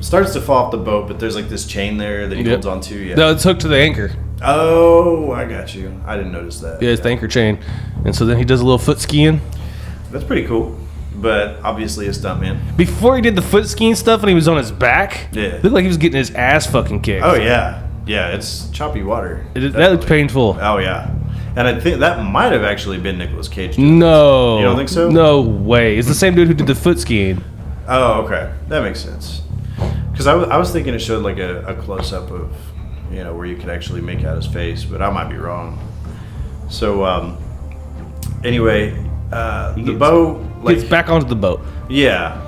starts to fall off the boat, but there's like this chain there that he holds onto. Yeah. No, it's hooked to the anchor. Oh, I got you. I didn't notice that. Yeah, it's the anchor chain. And so then he does a little foot skiing. That's pretty cool, but obviously a stuntman. Before he did the foot skiing stuff and he was on his back, Yeah. it looked like he was getting his ass fucking kicked. Oh yeah, it's choppy water. That looked Definitely. painful. Oh yeah, and I think that might have actually been Nicolas Cage. No. You don't think so? No way. It's the same dude who did the foot skiing. Oh, okay, that makes sense. Because I was thinking it showed like a close up of, where you could actually make out his face, but I might be wrong. So anyway, the boat Gets back onto the boat. Yeah.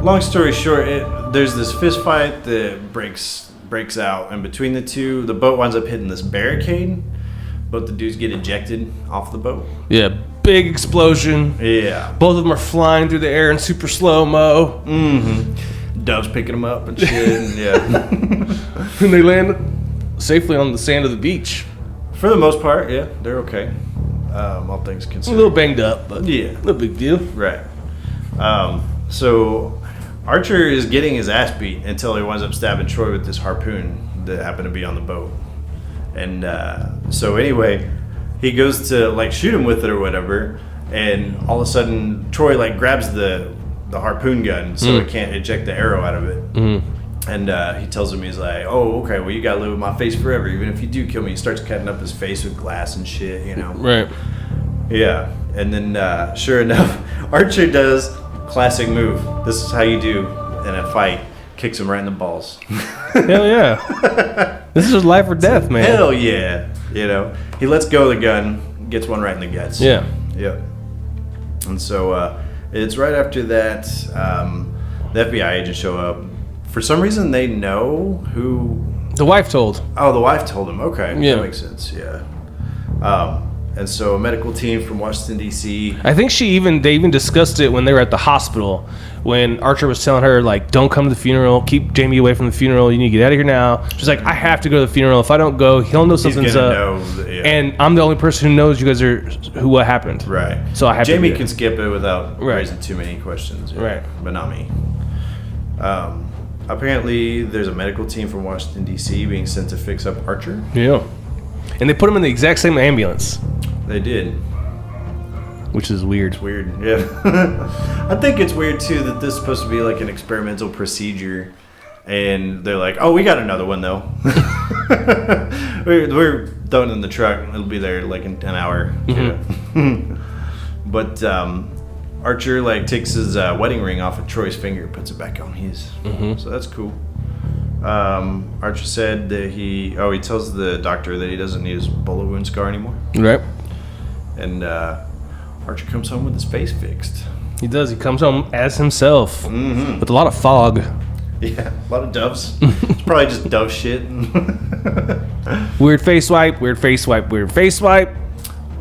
Long story short, there's this fist fight that breaks out, and between the two, the boat winds up hitting this barricade. Both the dudes get ejected off the boat. Yeah, big explosion. Yeah. Both of them are flying through the air in super slow mo. Doves picking them up and shit. And yeah. And they land safely on the sand of the beach. For the most part, yeah, they're okay. All things A considered. little banged up, but Yeah. no big deal. Right. So Archer is getting his ass beat until he winds up stabbing Troy with this harpoon that happened to be on the boat. And so anyway, he goes to like shoot him with it or whatever, and all of a sudden Troy like grabs the harpoon gun so it can't eject the arrow out of it. And he tells him, he's like, oh, okay, well, you gotta live with my face forever. Even if you do kill me, he starts cutting up his face with glass and shit, Right. Yeah, and then sure enough, Archer does classic move. This is how you do in a fight. Kicks him right in the balls. Hell yeah. This is just life or death, man. Hell yeah. He lets go of the gun, gets one right in the guts. Yeah. Yep. And so it's right after that the FBI agents show up. For some reason, they know who... The wife told. Oh, the wife told him. Okay. Yeah. That makes sense. Yeah. And so a medical team from Washington, D.C. I think they even discussed it when they were at the hospital. When Archer was telling her, like, don't come to the funeral. Keep Jamie away from the funeral. You need to get out of here now. She's like, I have to go to the funeral. If I don't go, he'll know something's up. And I'm the only person who knows you guys are what happened. Right. So I have Jamie to can skip it without raising too many questions. Yeah. Right. But not me. Apparently, there's a medical team from Washington, D.C. being sent to fix up Archer. Yeah. And they put him in the exact same ambulance. They did. Which is weird. It's weird, yeah. I think it's weird, too, that this is supposed to be like an experimental procedure. And they're like, oh, we got another one, though. we're throwing it in the truck. It'll be there like in an hour. Mm-hmm. Yeah. But Archer like takes his wedding ring off of Troy's finger, puts it back on his. Mm-hmm. So that's cool. Archer said that he tells the doctor that he doesn't need his bullet wound scar anymore. Right. And Archer comes home with his face fixed. He does. He comes home as himself Mm-hmm. with a lot of fog. Yeah, a lot of doves. It's probably just dove shit. Weird face swipe, weird face swipe, weird face swipe.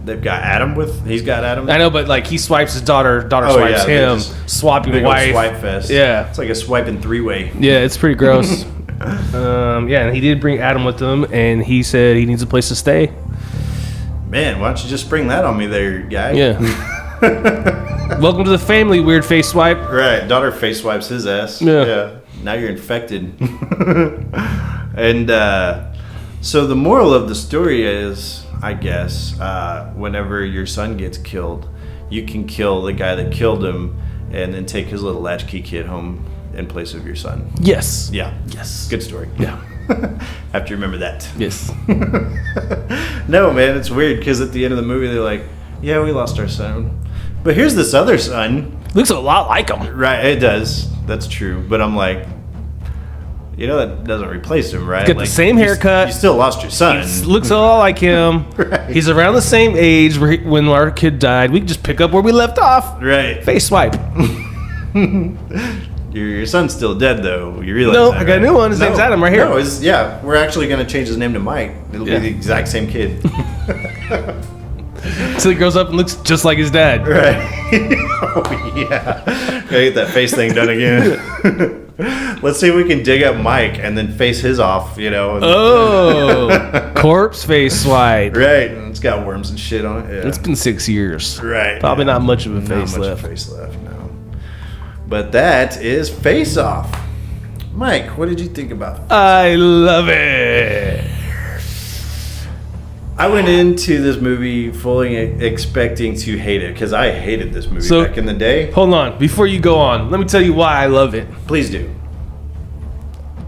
He's got Adam. I know, but like he swipes his daughter swipes him, swapping wife. Swipe fest. Yeah. It's like a swiping three-way. Yeah, it's pretty gross. And he did bring Adam with him, and he said he needs a place to stay. Man, why don't you just spring that on me there, guy? Yeah. Welcome to the family, weird face swipe. Right, daughter face swipes his ass. Yeah. Now you're infected. And so the moral of the story is, I guess, whenever your son gets killed, you can kill the guy that killed him and then take his little latchkey kid home in place of your son. Yes. Yeah. Yes. Good story. Yeah. Have to remember that. Yes. No, man, it's weird because at the end of the movie, they're like, yeah, we lost our son. But here's this other son. Looks a lot like him. Right, it does. That's true. But I'm like, that doesn't replace him, right? Got the same haircut. You still lost your son. He looks a lot like him. Right. He's around the same age when our kid died. We can just pick up where we left off. Right. Face swipe. Your son's still dead, though. You realize No, that, I got a new one. His name's Adam right here. No, we're actually going to change his name to Mike. It'll be the exact same kid. So he grows up and looks just like his dad. Right. Oh, yeah. Gotta get that face thing done again. Let's see if we can dig up Mike and then face his off, Oh, corpse face swipe. Right. And it's got worms and shit on it. Yeah. It's been 6 years. Right. Probably not much of a Not face much left. of a face left, no. But that is Face Off. Mike, what did you think about I love it. I went into this movie fully expecting to hate it because I hated this movie back in the day. Hold on. Before you go on, let me tell you why I love it. Please do.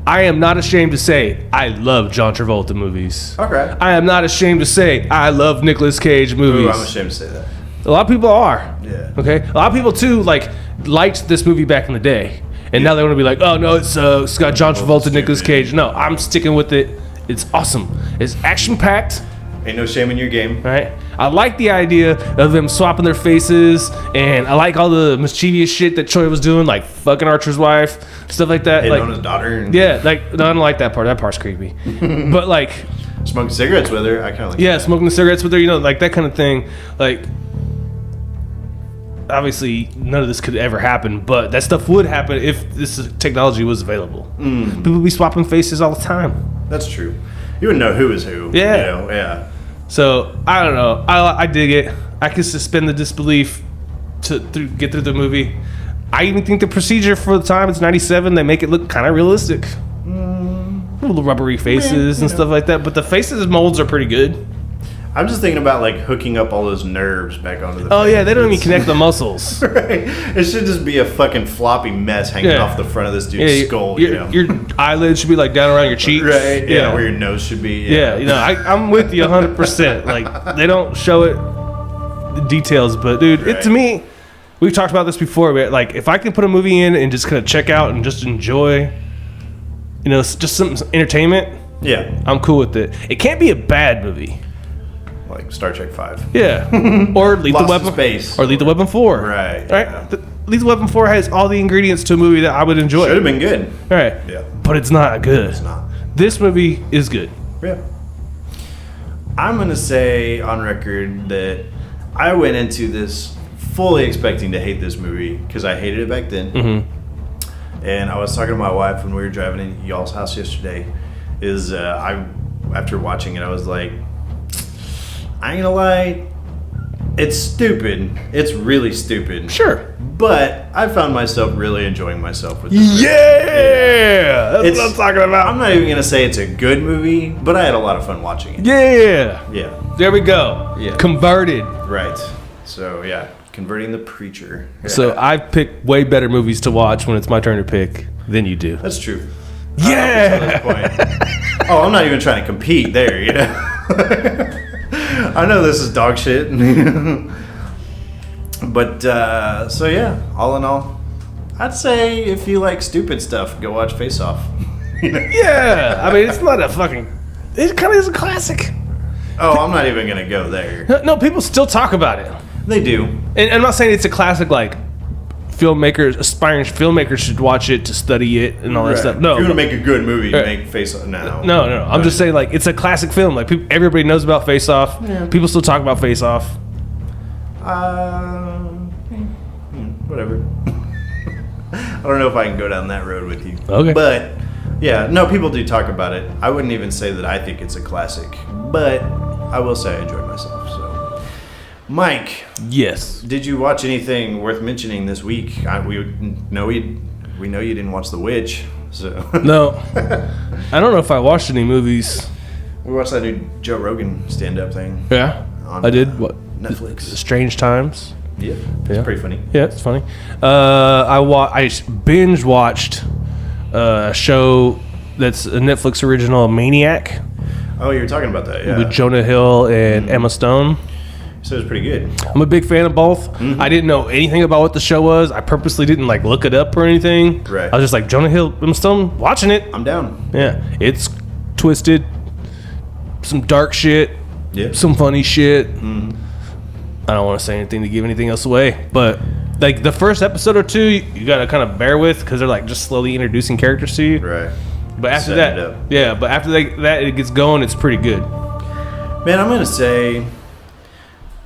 I am not ashamed to say I love John Travolta movies. Okay. I am not ashamed to say I love Nicolas Cage movies. Ooh, I'm ashamed to say that. A lot of people are. Yeah. Okay. A lot of people too liked this movie back in the day, and now they want to be like, oh no, it's got John Travolta, Nicolas Cage. No, I'm sticking with it. It's awesome. It's action packed. Ain't no shame in your game. Right? I like the idea of them swapping their faces, and I like all the mischievous shit that Troy was doing, like fucking Archer's wife, stuff like that. Hitting Like on his daughter. yeah, no, I don't like that part. That part's creepy. But like, smoking cigarettes with her. I kind of like yeah, that. smoking the cigarettes with her, like that kind of thing. Like, obviously, none of this could ever happen, but that stuff would happen if this technology was available. People would be swapping faces all the time. That's true. You wouldn't know who is who. Yeah. Yeah. So I don't know. I dig it. I can suspend the disbelief to get through the movie. I even think the procedure for the time, it's 97, they make it look kind of realistic. Little rubbery faces and stuff like that. But the faces molds are pretty good. I'm just thinking about like hooking up all those nerves back onto the Oh face. yeah, they don't even connect the muscles. Right. It should just be a fucking floppy mess hanging off the front of this dude's skull. Your eyelids should be like down around your cheeks. Right. Yeah, where your nose should be. Yeah, I'm with you 100%. Like, they don't show it, the details, but dude, it to me, we've talked about this before, but like, if I can put a movie in and just kind of check out and just enjoy, just some entertainment, Yeah. I'm cool with it. It can't be a bad movie. Like Star Trek 5. Yeah. Or Lethal Lost in Weapon. Space. Or Lethal Weapon 4. Right. Right? Lethal Weapon 4 has all the ingredients to a movie that I would enjoy. Should have been good. Right. Yeah. But it's not good. It's not. This movie is good. Yeah. I'm going to say on record that I went into this fully expecting to hate this movie because I hated it back then. Mm-hmm. And I was talking to my wife when we were driving in y'all's house yesterday. After watching it, I was like, I ain't gonna lie, it's stupid. It's really stupid. Sure. But I found myself really enjoying myself with this. Yeah! That's what I'm talking about. I'm not even gonna say it's a good movie, but I had a lot of fun watching it. Yeah! Yeah. There we go. Yeah. Converted. Right. So yeah, converting the preacher. Yeah. So I pick way better movies to watch when it's my turn to pick than you do. That's true. Yeah! Oh, I'm not even trying to compete there, you know? I know this is dog shit. But, so yeah, all in all, I'd say if you like stupid stuff, go watch Face Off. Yeah! I mean, it's not a fucking... It kind of is a classic. Oh, I'm not even going to go there. No, people still talk about it. They do. And I'm not saying it's a classic, like, aspiring filmmakers should watch it to study it and all that stuff. No. If you want to make a good movie, make Face Off. No. I'm just saying, like, it's a classic film. Like, everybody knows about Face Off. Yeah. People still talk about Face Off. Whatever. I don't know if I can go down that road with you. Okay. But, yeah, no, people do talk about it. I wouldn't even say that I think it's a classic. But I will say I enjoyed myself, so. Mike. Yes. Did you watch anything worth mentioning this week? We know you didn't watch The Witch, so. No. I don't know if I watched any movies. We watched that new Joe Rogan stand-up thing. Yeah. I did. What? Netflix. Strange Times. Yeah. It's pretty funny. Yeah, it's funny. I binge watched a show that's a Netflix original, Maniac. Oh, you were talking about that, yeah. With Jonah Hill and Emma Stone. So it was pretty good. I'm a big fan of both. Mm-hmm. I didn't know anything about what the show was. I purposely didn't like look it up or anything. Right. I was just like, Jonah Hill, Emma Stone, watching it. I'm down. Yeah. It's twisted. Some dark shit. Yeah. Some funny shit. Mm-hmm. I don't want to say anything to give anything else away, but like the first episode or two, you got to kind of bear with because they're like just slowly introducing characters to you. Right. But after that, that it gets going, it's pretty good. Man, I'm gonna say,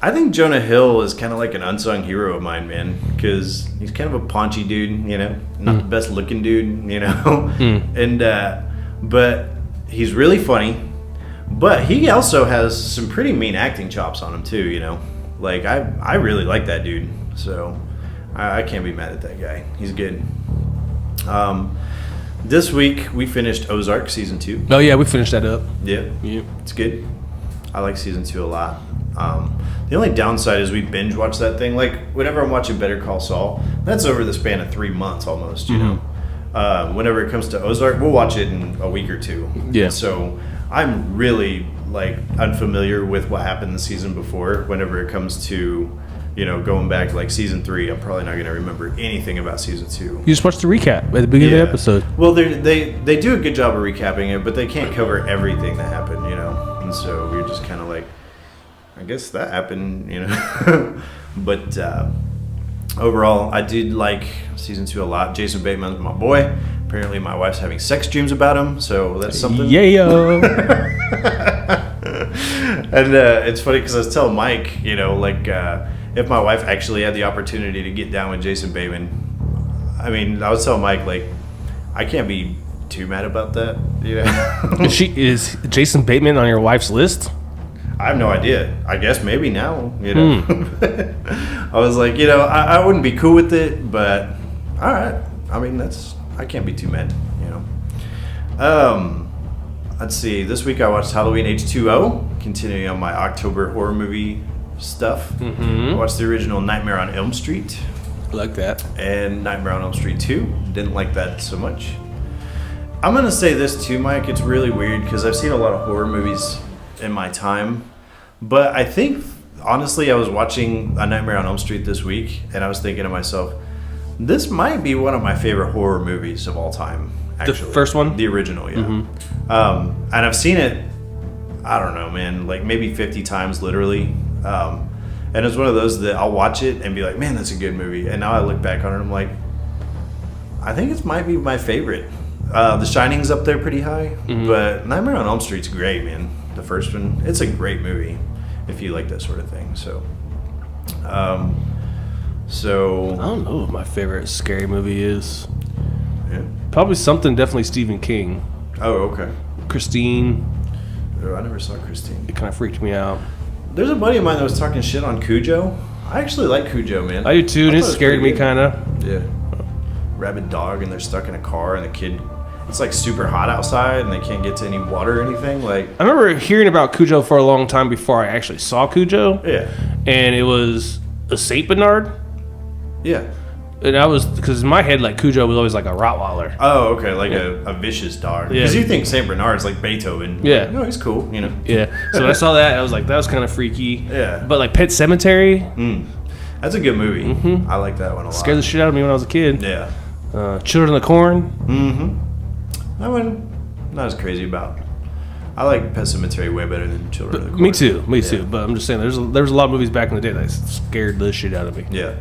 I think Jonah Hill is kind of like an unsung hero of mine, man, because he's kind of a paunchy dude, you know, not the best looking dude, you know, and but he's really funny. But he also has some pretty mean acting chops on him too, you know. Like I really like that dude, so I can't be mad at that guy. He's good. This week we finished Ozark season 2. Oh yeah, we finished that up. Yeah, it's good. I like season 2 a lot. The only downside is we binge watch that thing. Like whenever I'm watching Better Call Saul, that's over the span of 3 months almost. You know, whenever it comes to Ozark, we'll watch it in a week or two. Yeah. So I'm really like unfamiliar with what happened the season before. Whenever it comes to, you know, going back like season 3, I'm probably not going to remember anything about season 2. You just watch the recap at the beginning of the episode. Well, they do a good job of recapping it, but they can't cover everything that happened, you know. And so we're just kind of like, I guess that happened, you know. But overall, I did like season 2 a lot. Jason Bateman's my boy. Apparently, my wife's having sex dreams about him, so that's something. Yeah. And it's funny because I was telling Mike, you know, like if my wife actually had the opportunity to get down with Jason Bateman, I mean, I was telling Mike, like, I can't be too mad about that, you know. Is Jason Bateman on your wife's list? I have no idea. I guess maybe now, you know. I was like, you know, I wouldn't be cool with it, but all right. I mean, I can't be too mad, you know. Let's see. This week I watched Halloween H2O, continuing on my October horror movie stuff. I watched the original Nightmare on Elm Street. I like that. And Nightmare on Elm Street 2. Didn't like that so much. I'm going to say this too, Mike. It's really weird because I've seen a lot of horror movies in my time. But I think, honestly, I was watching A Nightmare on Elm Street this week, and I was thinking to myself, this might be one of my favorite horror movies of all time. Actually. The first one? The original, yeah. And I've seen it, I don't know, man, like maybe 50 times literally. And it's one of those that I'll watch it and be like, man, that's a good movie. And now I look back on it and I'm like, I think it might be my favorite. The Shining's up there pretty high, but Nightmare on Elm Street's great, man. the first one. It's a great movie if you like that sort of thing. So, I don't know what my favorite scary movie is. yeah. Probably something definitely Stephen King. Oh, okay. Christine. Oh, I never saw Christine. It kind of freaked me out. There's a buddy of mine that was talking shit on Cujo. I actually like Cujo, man. I do too, and I it thought scared me pretty kind of. good. Yeah. Rabid dog, and they're stuck in a car, and the kid, it's like super hot outside, and they can't get to any water or anything. Like, I remember hearing about Cujo for a long time before I actually saw Cujo. yeah, And it was a Saint Bernard. yeah. And I was, because in my head, like, Cujo was always like a Rottweiler. Oh, okay, like a vicious dog. Yeah. Because you think Saint Bernard's like Beethoven. Yeah. Like, no, he's cool, you know. Yeah. So when I saw that, I was like, that was kind of freaky. Yeah. But like Pet Cemetery That's a good movie. Mm-hmm. I like that one a lot. scared the shit out of me when I was a kid. Yeah. Children of the Corn. That one, not as crazy about. I like Pet Cemetery way better than Children of the Corn. Me too. But I'm just saying, there was a lot of movies back in the day that scared the shit out of me. Yeah.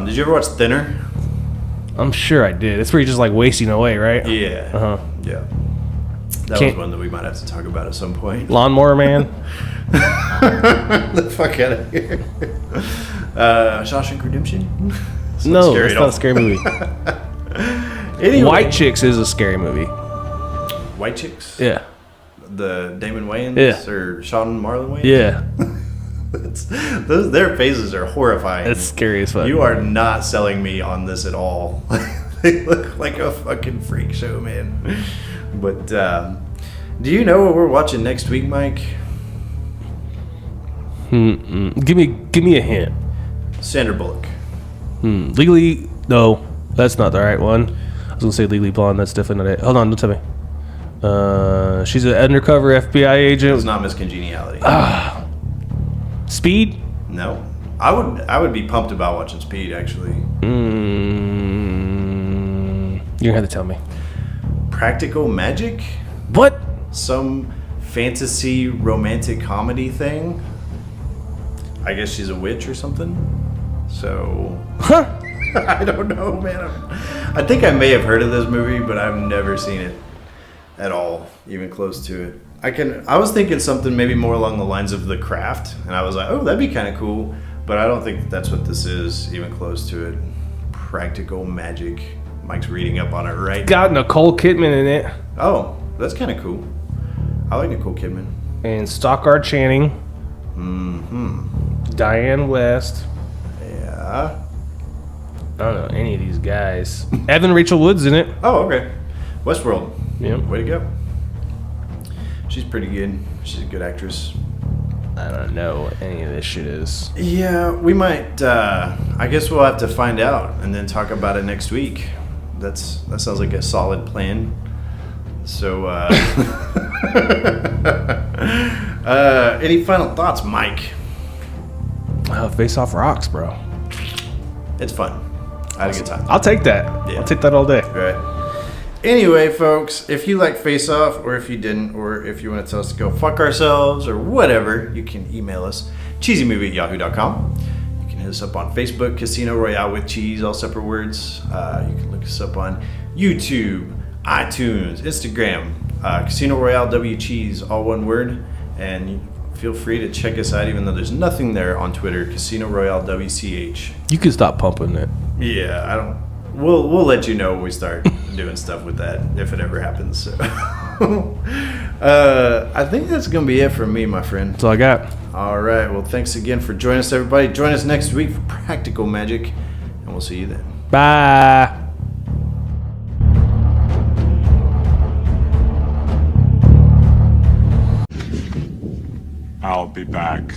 Did you ever watch Thinner? I'm sure I did. It's where you're just like wasting away, right? Yeah. Uh-huh. Yeah. That Can't- was one that we might have to talk about at some point. Lawnmower Man. The fuck out of here. Shawshank Redemption? It's not No, scary that's at not all. a scary movie. Anyway. White Chicks is a scary movie. White Chicks? Yeah. The Damon Wayans Yeah. or Sean Marlon Wayans? Yeah. Their faces are horrifying. That's scary as fuck. You are not selling me on this at all. They look like a fucking freak show, man. But do you know what we're watching next week, Mike? Give me a hint. Sandra Bullock. Legally, no, that's not the right one. I was gonna say Legally Blonde. That's definitely not it. Hold on, don't tell me. She's an undercover FBI It's agent. not Miss Congeniality. Speed. No. I would be pumped about watching Speed, actually. You're gonna have to tell me. Practical Magic? What? Some fantasy romantic comedy thing? I guess she's a witch or something. So, Huh? I don't know, man. I think I may have heard of this movie, but I've never seen it at all, even close to it. I was thinking something maybe more along the lines of The Craft, and I was like, oh, that'd be kind of cool, but I don't think that's what this is, even close to it. Practical Magic. Mike's reading up on it right now. Got Nicole Kidman in it Oh, that's kind of cool. I like Nicole Kidman. and Stockard Channing. Diane West. Yeah. I don't know any of these guys. Evan Rachel Wood's in it. Oh, okay. Westworld. Yep. Way to go. She's pretty good. She's a good actress. I don't know what any of this shit is. Yeah, we might. I guess we'll have to find out and then talk about it next week. That sounds like a solid plan. So, any final thoughts, Mike? Face Off rocks, bro. It's fun. I had a good time. I'll take that. Yeah. I'll take that all day. Right. Anyway, folks, if you like Face Off, or if you didn't, or if you want to tell us to go fuck ourselves, or whatever, you can email us, cheesymovie@yahoo.com. You can hit us up on Facebook, Casino Royale with Cheese, all separate words. You can look us up on YouTube, iTunes, Instagram, Casino Royale W Cheese, all one word. And feel free to check us out, even though there's nothing there on Twitter, Casino Royale WCH. You can stop pumping it. Yeah, I don't. We'll let you know when we start doing stuff with that, if it ever happens. So. I think that's gonna be it from me, my friend. That's all I got. All right. Well, thanks again for joining us, everybody. Join us next week for Practical Magic, and we'll see you then. Bye. I'll be back.